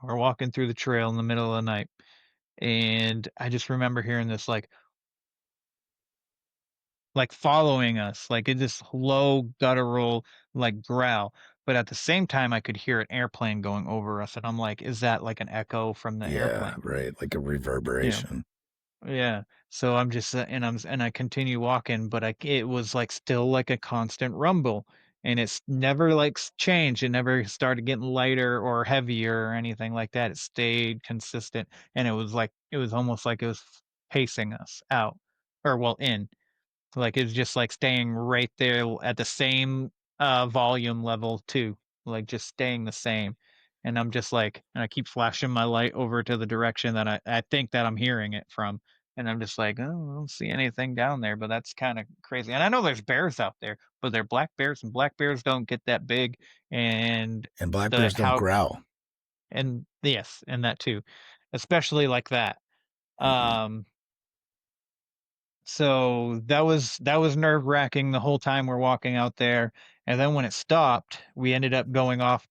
We're walking through the trail in the middle of the night, and I just remember hearing this like following us, like in this low guttural like growl. But at the same time, I could hear an airplane going over us, and I'm like, "Is that like an echo from the Yeah, airplane?" right, like a Yeah. reverberation. Yeah. So I'm just and I continue walking, but it was like still like a constant rumble, and it's never like changed. It never started getting lighter or heavier or anything like that. It stayed consistent, and it was almost like it was pacing us out, or well in. Like, it's just, like, staying right there at the same, volume level too, like, just staying the same, and I'm just like and I keep flashing my light over to the direction that I think that I'm hearing it from, and I'm just like, "Oh, I don't see anything down there," but that's kinda crazy, and I know there's bears out there, but they're black bears, and black bears don't get that big, and And black the bears don't how growl. and yes, and that too, especially like that. Mm-mm. Um So that was nerve-wracking the whole time we're walking out there, and then when it stopped, we ended up going off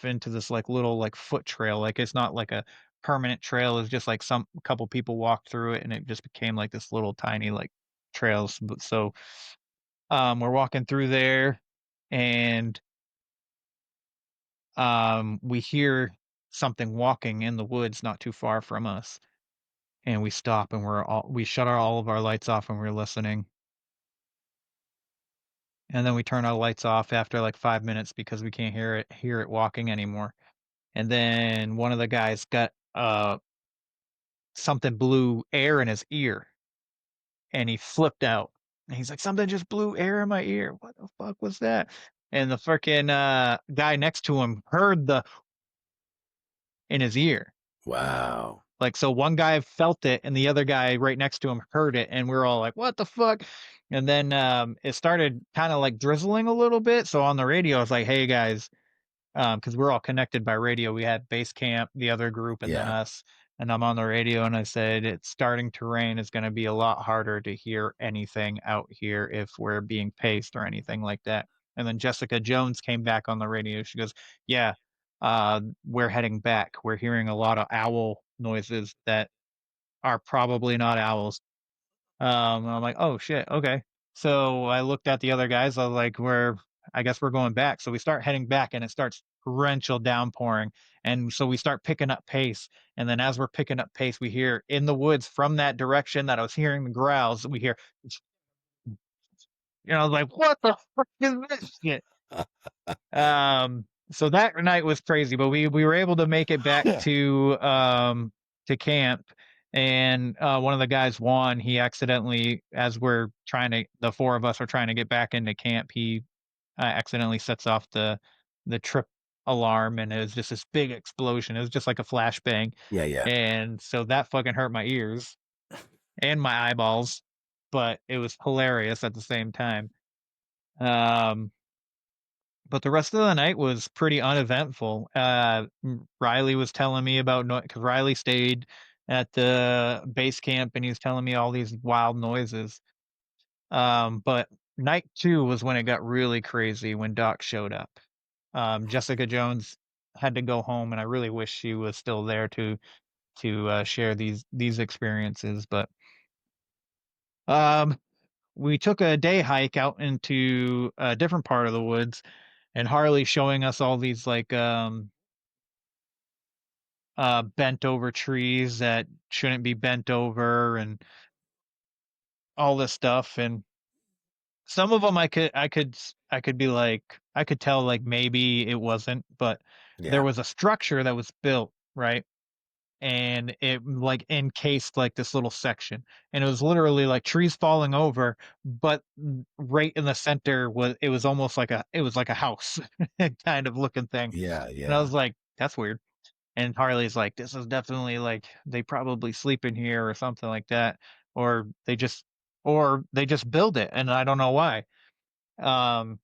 into this, like, little, like, foot trail, like, it's not like a permanent trail, it's just, like, some couple people walked through it, and it just became, like, this little tiny, like, trails, but we're walking through there, and, we hear something walking in the woods not too far from us, and we stop, and we shut all of our lights off, and we're listening. And then we turn our lights off after, like, 5 minutes because we can't hear it walking anymore. And then one of the guys got, something blew air in his ear, and he flipped out. And he's like, "Something just blew air in my ear. What the fuck was that?" And the freaking, guy next to him heard the in his ear. Wow. Like, so one guy felt it, and the other guy right next to him heard it, and we're all like, "What the fuck?" And then, it started kinda, like, drizzling a little bit, so on the radio, I was like, "Hey, guys," because we're all connected by radio. We had base camp, the other group, and then Yeah. us. And I'm on the radio, and I said, "It's starting to rain. It's going to be a lot harder to hear anything out here if we're being paced or anything like that." And then Jessica Jones came back on the radio. She goes, "Yeah, we're heading back. We're hearing a lot of owl noises that are probably not owls." And I'm like, "Oh shit, okay." So I looked at the other guys. I was like, I guess we're going back." So we start heading back, and it starts torrential downpouring, and so we start picking up pace. And then as we're picking up pace, we hear in the woods from that direction that I was hearing the growls. We hear, I was like, "What the fuck is this shit?" So that night was crazy, but we were able to make it back to camp, and one of the guys won. He accidentally, as the four of us are trying to get back into camp, he accidentally sets off the trip alarm, and it was just this big explosion. It was just like a flashbang, Yeah, yeah. and so that fucking hurt my ears and my eyeballs, but it was hilarious at the same time. Um, but the rest of the night was pretty uneventful. Riley was telling me about because Riley stayed at the base camp, and he was telling me all these wild noises. But night two was when it got really crazy when Doc showed up. Jessica Jones had to go home, and I really wish she was still there to share these experiences. But um, we took a day hike out into a different part of the woods, and Harley showing us all these like bent over trees that shouldn't be bent over, and all this stuff. And some of them I could be like, I could tell like maybe it wasn't, but there Yeah. was a structure that was built, right? And it like encased like this little section, and it was literally like trees falling over, but right in the center was almost like a house kind of looking thing. Yeah, And I yeah. was like, that's weird. And Harley's like, "This is definitely like they probably sleep in here or something like that, or they just build it, and I don't know why." Um,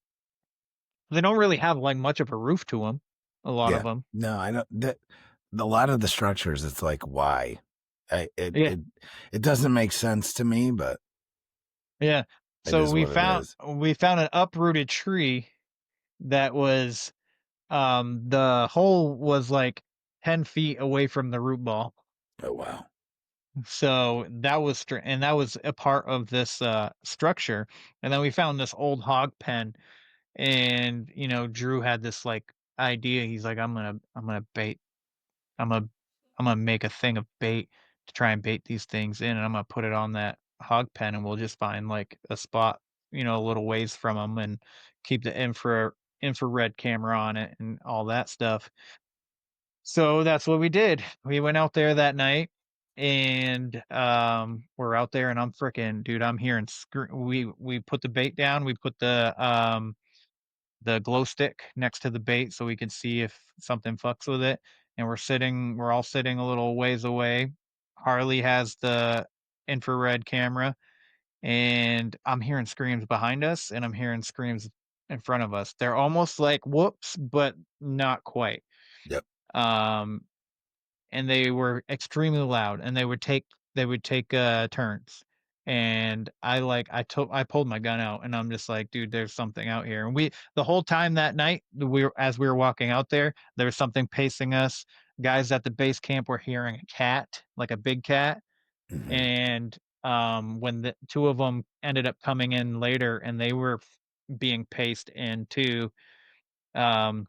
They don't really have, like, much of a roof to them. A lot of Yeah. them. No, I don't that a lot of the structures, it's like, why? I Yeah, it doesn't make sense to me, but yeah. it So is what it is. we found an uprooted tree that was, the hole was, like, 10 feet away from the root ball. Oh, wow. So that was and that was a part of this, structure, and then we found this old hog pen, and, Drew had this, like, idea. He's like, I'm gonna bait I'm gonna I'm gonna make a thing of bait to try and bait these things in, and I'm gonna put it on that hog pen, and we'll just find, like, a spot, a little ways from them, and keep the infrared camera on it and all that stuff. So that's what we did. We went out there that night, and we're out there, and I'm freaking dude, I'm hearing we put the bait down, we put the glow stick next to the bait so we can see if something fucks with it. And we're all sitting a little ways away. Harley has the infrared camera, and I'm hearing screams behind us, and I'm hearing screams in front of us. They're almost like whoops, but not quite. Yep. Um, and they were extremely loud, and they would take turns. And I pulled my gun out, and I'm just like, dude, there's something out here. And the whole time that night, as we were walking out there was something pacing us. Guys at the base camp were hearing a cat, like a big cat. Mhm. And when the two of them ended up coming in later, and they were being paced in too. um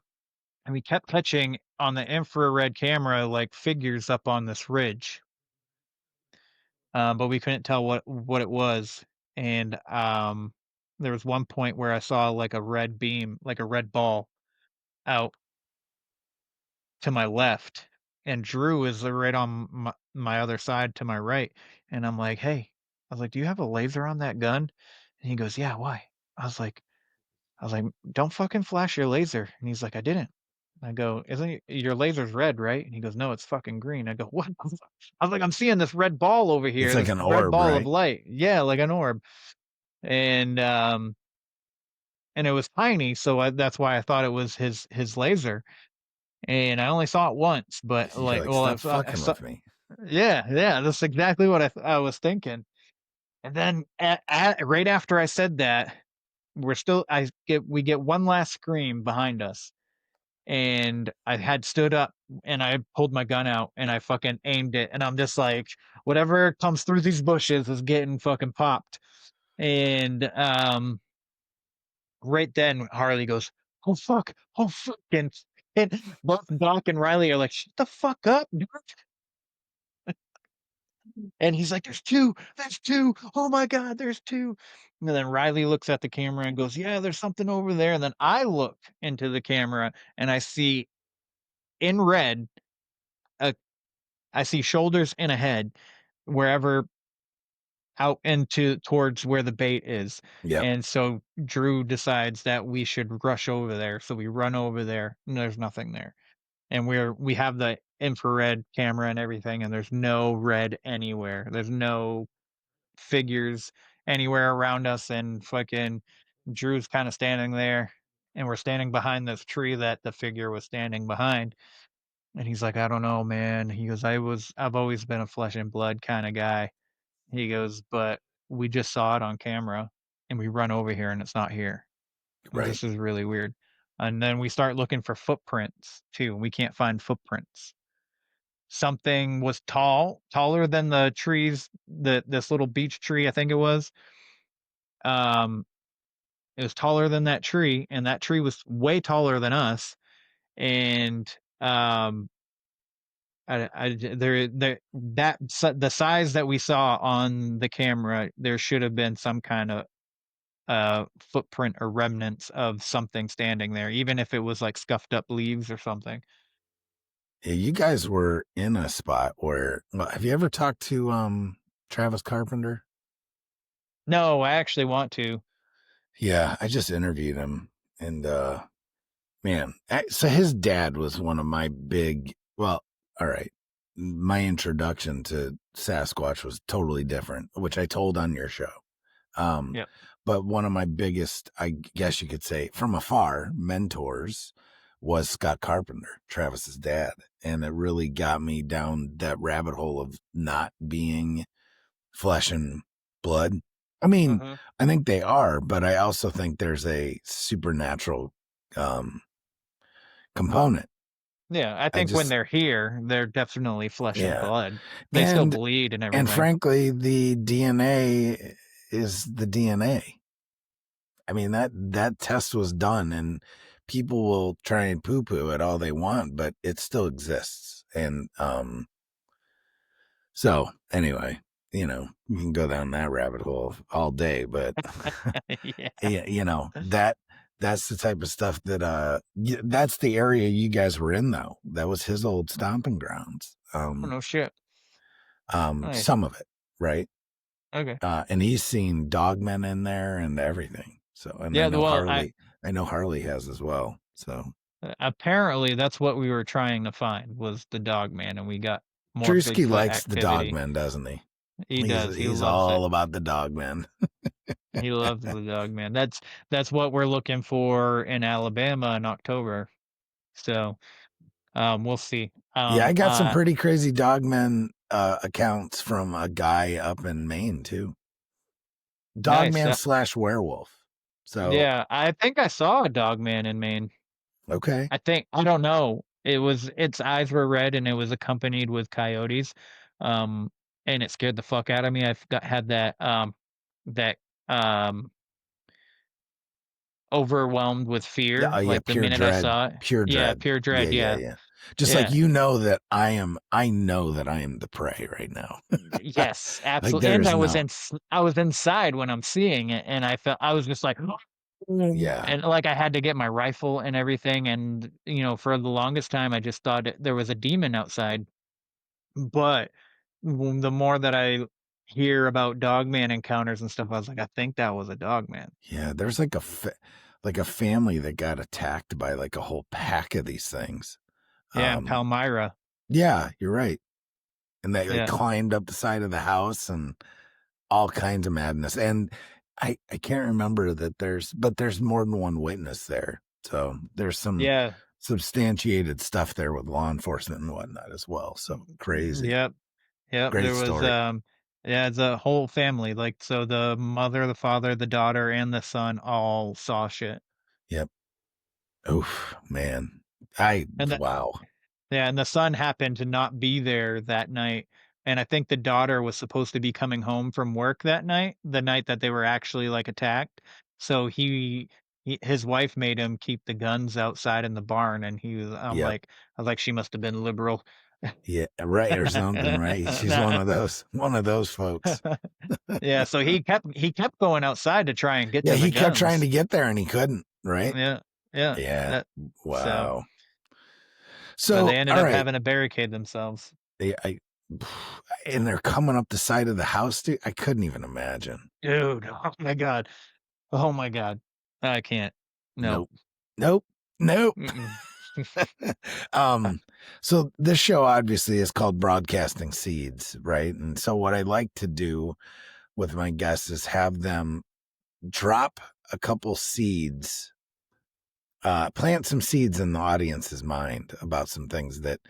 and we kept catching on the infrared camera, like, figures up on this ridge, but we couldn't tell what it was. And there was one point where I saw, like, a red beam, like a red ball, out to my left, and Drew is right on my other side to my right. And I'm like, "Hey," I was like, "Do you have a laser on that gun?" And he goes, "Yeah, why?" I was like, I was like, "Don't fucking flash your laser." And he's like, "I didn't." I go, "Isn't your laser's red, right?" And he goes, "No, it's fucking green." I go, "What the fuck?" I was like, "I'm seeing this red ball over It's here, like this an red orb, ball of right? light." Yeah, like an orb. And it was tiny, so that's why I thought it was his laser. And I only saw it once, but, You're like, like, well, "Stop I fucking saw, with me." yeah, yeah, that's exactly what I was thinking. And then right after I said that, we get one last scream behind us. And I had stood up, and I pulled my gun out, and I fucking aimed it, and I'm just like, whatever comes through these bushes is getting fucking popped. And right then Harley goes, "Oh fuck, oh fuck," and both Doc and Riley are like, "Shut the fuck up, dude." And he's like, there's two, oh my god, there's two." And then Riley looks at the camera and goes, "Yeah, there's something over there." And then I look into the camera, and I see, in red, a I see shoulders and a head, wherever, out into towards where the bait is. Yep. And so Drew decides that we should rush over there. So we run over there, and there's nothing there. And we have the infrared camera and everything, and there's no red anywhere. There's no figures anywhere around us. And fucking Drew's kind of standing there, and we're standing behind this tree that the figure was standing behind. And he's like, "I don't know, man." He goes, I've always been a flesh and blood kind of guy." He goes, "But we just saw it on camera, and we run over here, and it's not here. And Right. this is really weird." And then we start looking for footprints too. We can't find footprints. Something was taller than the trees, this little beech tree, I think it was. Um, it was taller than that tree, and that tree was way taller than us. And um, the size that we saw on the camera, there should have been some kind of footprint or remnants of something standing there, even if it was like scuffed up leaves or something. Yeah, you guys were in a spot where well, have you ever talked to, Travis Carpenter? No, I actually want to. Yeah, I just interviewed him, and, man, so his dad was one of my big well, alright, my introduction to Sasquatch was totally different, which I told on your show. Um, Yep. but one of my biggest, I guess you could say, from afar, mentors was Scott Carpenter, Travis's dad. And it really got me down that rabbit hole of not being flesh and blood. I mean, Mhm. I think they are, but I also think there's a supernatural um, component. Yeah, I I think when just, they're here, they're definitely flesh and yeah. blood. They still And, bleed and and everything. frankly, the DNA is the DNA. I mean, that test was done, and people will try and poo-poo it all they want, but it still exists. And so anyway, you can go down that rabbit hole all day, but Yeah. yeah, that's the type of stuff that that's the area you guys were in though. That was his old stomping grounds. Oh, no shit. Nice. Some of it, right? Okay. And he's seen dogmen in there and everything. So, and Yeah, well, I know Harley has as well. So, apparently that's what we were trying to find was the dog man, and we got more Drewski Bigfoot likes the activity. dogmen, doesn't he? He does. He He's loves it. all about the dogmen. He loves the dog man. That's what we're looking for in Alabama in October. So, we'll see. Yeah, I got some pretty crazy dogmen accounts from a guy up in Maine too. Nice. Dogman slash werewolf. So, Yeah, I think I saw a dog man in Maine. okay. I don't know. Its eyes were red and it was accompanied with coyotes. Um, and it scared the fuck out of me. Had that um overwhelmed with Yeah, fear oh yeah, like the pure minute I dread. saw it. Pure Yeah, dread. pure Yeah, dread. yeah, Yeah. yeah. Just like Yeah. that I know that I am the prey right now. Yes, Like absolutely. there And is no. I was inside when I'm seeing it and I was just like Yeah. and like I had to get my rifle and everything and for the longest time I just thought there was a demon outside. But the more that I hear about dogman encounters and stuff, I was like, I think that was a dogman. Yeah, there's like like a family that got attacked by like a whole pack of these things. Yeah, in Um Palmyra. yeah, you're right. And they like Yeah. climbed up the side of the house and all kinds of madness. And I can't remember that there's more than one witness there. So there's some Yeah. substantiated stuff there with law enforcement and whatnot as well. So crazy. Yep. Yep. Great There was story. yeah, it's a whole family. Like so the mother, the father, the daughter, and the son all saw shit. Yep. Oof, man. And the Wow. Yeah, and the son happened to not be there that night, and I think the daughter was supposed to be coming home from work that night, the night that they were actually, like, attacked, so his wife made him keep the guns outside in the barn, and Yep. I was like, "She must have been liberal." Yeah, right, or something, right? She's Nah. one of those folks. Yeah, so he kept going outside to try and get Yeah, to the he kept trying guns. to get there and he couldn't, right? Yeah, yeah, Yeah. that so Wow. but So, they ended all up right. having to barricade themselves. I and they're coming up the side of the house, dude. I couldn't even imagine. Dude, oh my god. Oh my god. I can't. Nope. Nope. Nope. Nope. Mm-mm. um, so this show obviously is called Broadcasting Seeds, right? And so what I like to do with my guests is have them drop a couple seeds, plant some seeds in the audience's mind about some things that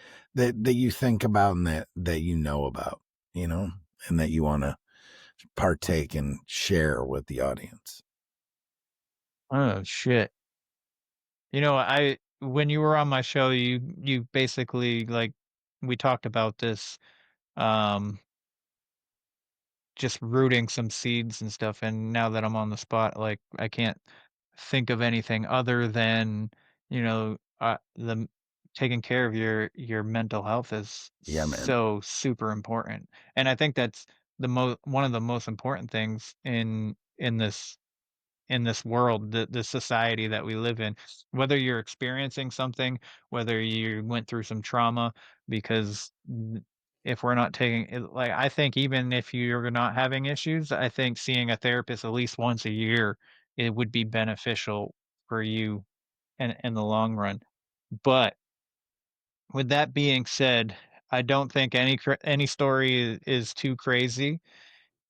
you think about and that you know about, and that you want to partake and share with the audience. Oh, shit. I when you were on my show, you basically, like we talked about this, um, just rooting some seeds and stuff, and now that I'm on the spot, like, I can't think of anything other than, the taking care of your mental health is Yeah, man. so super important, and I think that's one of the most important things in this world, the society that we live in. Whether you're experiencing something, whether you went through some trauma, because if we're not taking it, like I think even if you're not having issues, I think seeing a therapist at least once a year it would be beneficial for you in the long run. But with that being said, I don't think any story is too crazy.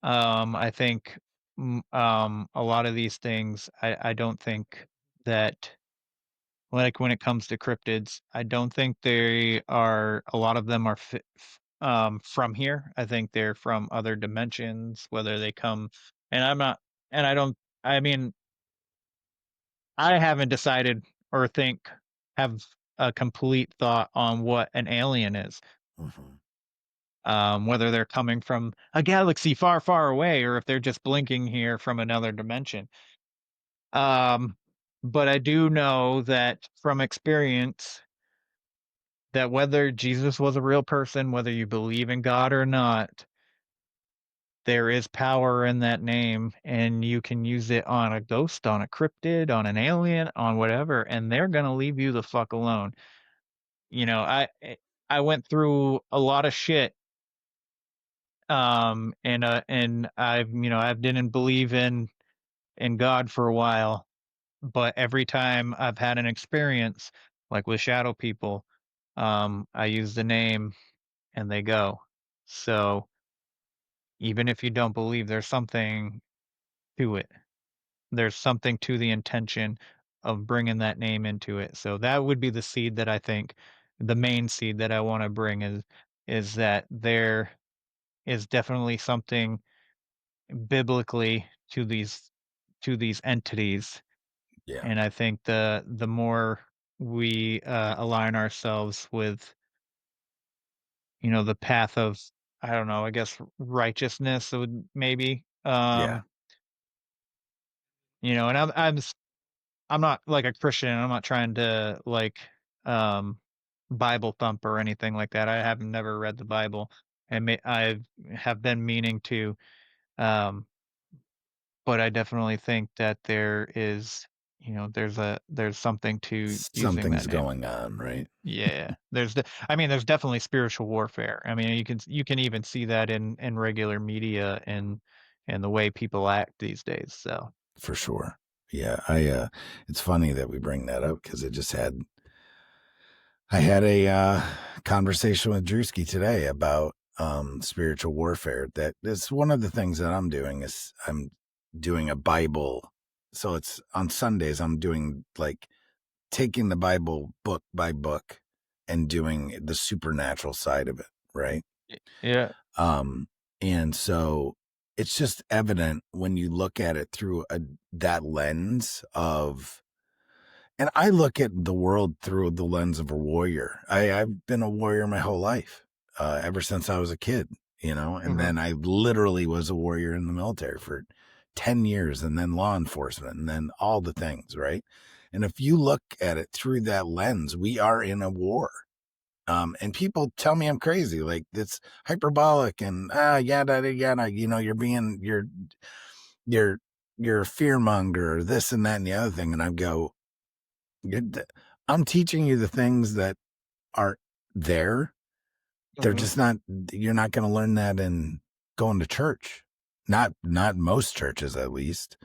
I think a lot of these things, I don't think that, like, when it comes to cryptids, I don't think they are a lot of them are from here. I think they're from other dimensions, whether they come and I'm not and I don't I mean, I haven't decided or have a complete thought on what an alien is. Mhm. Whether they're coming from a galaxy far, far away or if they're just blinking here from another dimension. Um, but I do know that from experience that whether Jesus was a real person, whether you believe in God or not, there is power in that name, and you can use it on a ghost, on a cryptid, on an alien, on whatever, and they're gonna leave you the fuck alone. You know, I went through a lot of shit, and I didn't believe in God for a while, but every time I've had an experience, like with shadow people, I use the name and they go. So even if you don't believe, there's something to it. There's something to the intention of bringing that name into it. So that would be the seed that I think the main seed that I want to bring is that there is definitely something biblically to these entities. Yeah. And I think the more we align ourselves with, the path of, I don't know, I guess righteousness would maybe, Yeah. and I'm not like a Christian. I'm not trying to like um Bible thump or anything like that. I have never read the Bible, and I have been meaning to, um, but I definitely think that there's something to using that Something's name. going on, right? Yeah, there's definitely spiritual warfare. I mean, you can even see that in regular media and the way people act these days. So For sure. Yeah, it's funny that we bring that up because I had a conversation with Drewski today about spiritual warfare. That is one of the things that I'm doing is I'm doing a Bible. So it's on Sundays, I'm doing like taking the Bible book by book and doing the supernatural side of it, right? yeah. Um, and so it's just evident when you look at it through that lens of, and I look at the world through the lens of a warrior. I've been a warrior my whole life, ever since I was a kid, and Hmm. then I literally was a warrior in the military for 10 years and then law enforcement and then all the things, right? And if you look at it through that lens, we are in a war. And people tell me I'm crazy, like it's hyperbolic and yada yada. You're you're a fear monger, or this and that and the other thing. And I go, I'm teaching you the things that are there. They're Hmm. just not. You're not going to learn that in going to church. Not most churches, at least.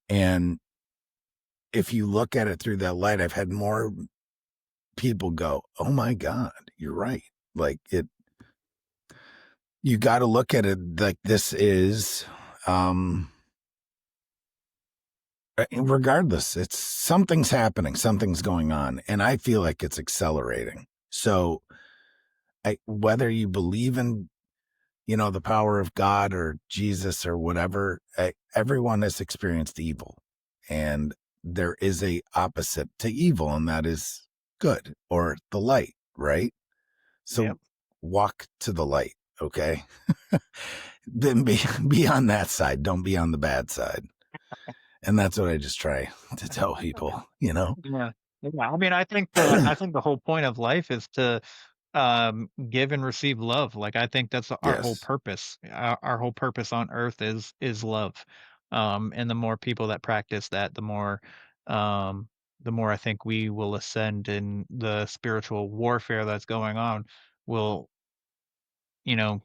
And if you look at it through that light, I've had more people go, "Oh my God, you're right." Like it you got to look at it like this is regardless, it's something's happening, something's going on, and I feel like it's accelerating. So whether you believe in the power of God or Jesus or whatever, everyone has experienced evil, and there is a opposite to evil, and that is good or the light, right? So Yep. walk to the light, okay? Then be on that side. Don't be on the bad side. And that's what I just try to tell people, Yeah. Yeah. I mean, I think the whole point of life is to give and receive love. Like I think that's our whole Yes. purpose. Our whole purpose on earth is love. And the more people that practice that, um the more I think we will ascend in the spiritual warfare that's going on will, you know,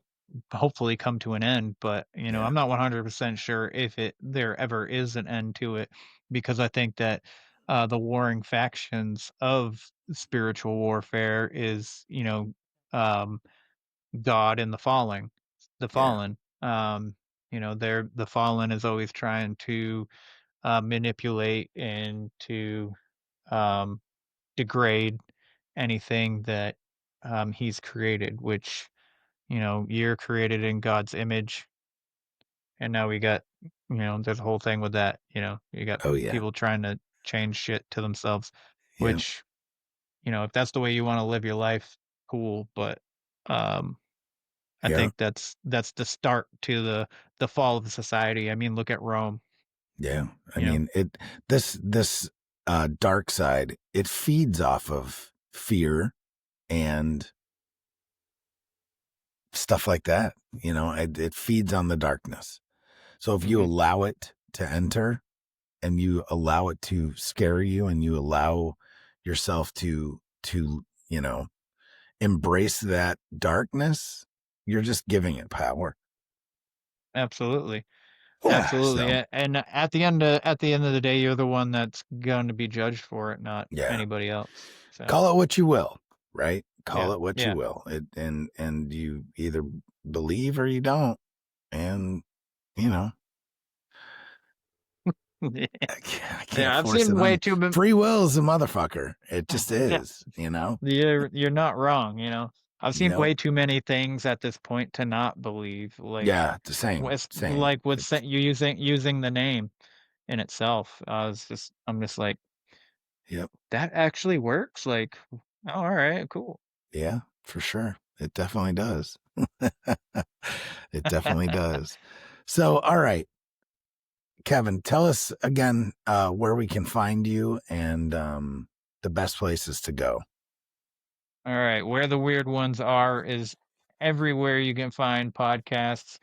hopefully come to an end, but, Yeah. I'm not 100% sure if there ever is an end to it because I think that, the warring factions of spiritual warfare is, um, God and the Yeah. fallen, the fallen is always trying to manipulate and to um, degrade anything that he's created, which you're created in God's image, and now we got there's a whole thing with that. You got Oh yeah. people trying to change shit to themselves, Yeah. which if that's the way you want to live your life, cool. But um, I Yeah. think that's the start to the fall of society. I mean, look at Rome. Yeah. I You know, mean, this dark side, it feeds off of fear and stuff like that. It feeds on the darkness. So if you hmm allow it to enter and you allow it to scare you and you allow yourself to, embrace that darkness, you're just giving it power. absolutely. Yeah. Absolutely, So, and at the end of the day, you're the one that's going to be judged for it, not yeah. anybody else. So, Call it what you will, right? Call yeah, it what you yeah. will. And you either believe or you don't. And, you know, I can't Yeah, I've force it seen on way you. too many. Free will is a motherfucker. It just Yeah, is. you're not wrong. I've seen Nope. way too many things at this point to not believe. Yeah, the same, With same. like with It's you using the name in itself. I'm just like, yep. that actually works. Like, oh, all right, cool. Yeah, for sure. It definitely does. It definitely does. So, all right, Kevin, tell us again where we can find you and the best places to go. All right, where the weird ones are is everywhere you can find podcasts,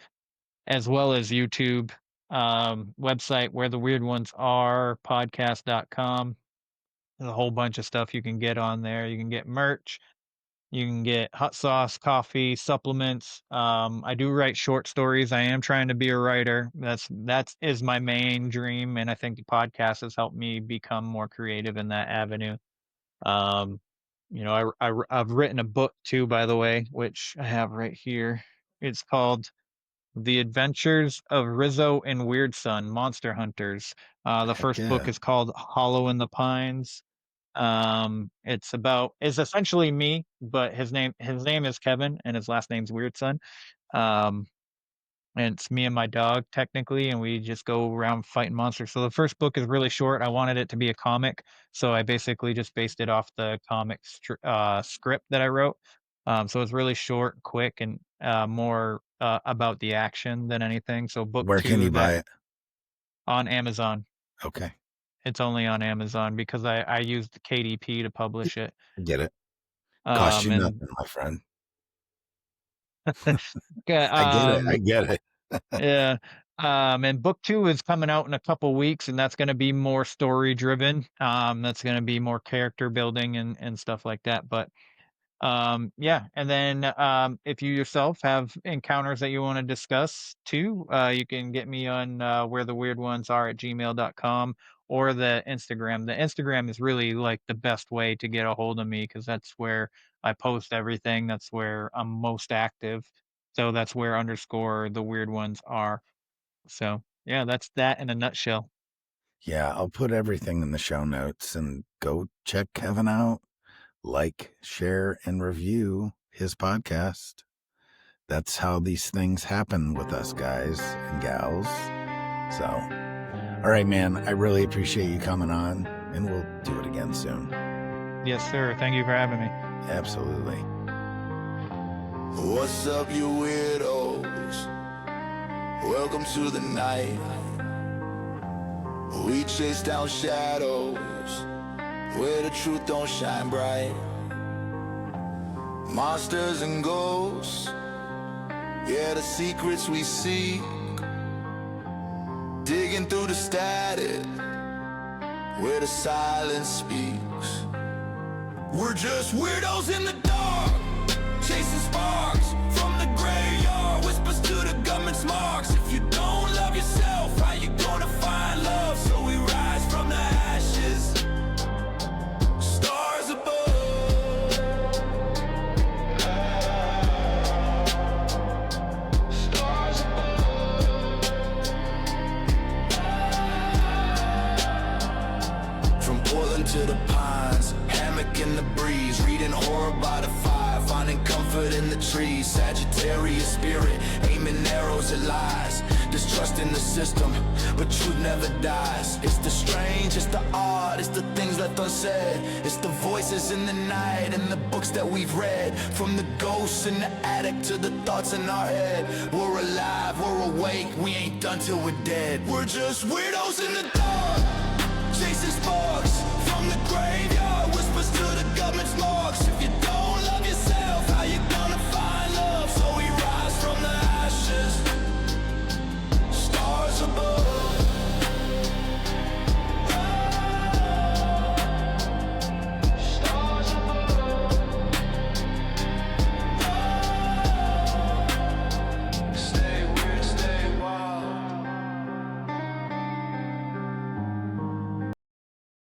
as well as YouTube. Website where the weird ones are podcast.com. There's a whole bunch of stuff you can get on there. You can get merch. You can get hot sauce, coffee, supplements. I do write short stories. I am trying to be a writer. That is my main dream, and I think the podcast has helped me become more creative in that avenue. Um, I've written a book too, by the way, which I have right here. It's called The Adventures of Rizzo and Weird Son, Monster Hunters. The Heck first book yeah. is called Hollow in the Pines. It's essentially me, but his name is Kevin and his last name's Weird Son. Um, and it's me and my dog technically, and we just go around fighting monsters. So the first book is really short. I wanted it to be a comic, so I basically just based it off the script that I wrote. So it's really short, quick, and more about the action than anything. So book Where can two you buy that it? on Amazon. Okay. It's only on Amazon because I used KDP to publish it. Get it. Cost you And nothing, my friend. yeah, I get it. I get it. yeah. And book two is coming out in a couple weeks, and that's going to be more story driven. That's going to be more character building and stuff like that. But yeah, and then if you yourself have encounters that you want to discuss too, you can get me on where the weird ones are at gmail.com or the Instagram. The Instagram is really like the best way to get a hold of me because that's where I post everything. That's where I'm most active. So that's where underscore the weird ones are. So yeah, that's that in a nutshell. Yeah, I'll put everything in the show notes and go check Kevin out. Like, share, and review his podcast. That's how these things happen with us guys and gals. So, all right, man, I really appreciate you coming on, and we'll do it again soon. Yes, sir. Thank you for having me. Absolutely. What's up, you weirdos? Welcome to the night. We chase down shadows where the truth don't shine bright. Monsters and ghosts, yeah, the secrets we seek. Digging through the static where the silence speaks. We're just weirdos in the dark, chasing sparks from the graveyard. Whispers to the government's marks. If you don't love yourself, how you gonna find love? So we rise from the ashes, stars above. Stars above. to the pines, hammock in the breeze, reading horror by the fire, finding comfort in the trees. Sagittarius spirit, aiming arrows at lies, distrusting the system, but truth never dies. It's the strange, it's the odd, it's the things left unsaid. It's the voices in the night and the books that we've read. From the ghosts in the attic to the thoughts in our head. We're alive, we're awake, we ain't done till we're dead. We're just weirdos in the dark, chasing sparks from the graveyard. Whispers to the government's marks. If you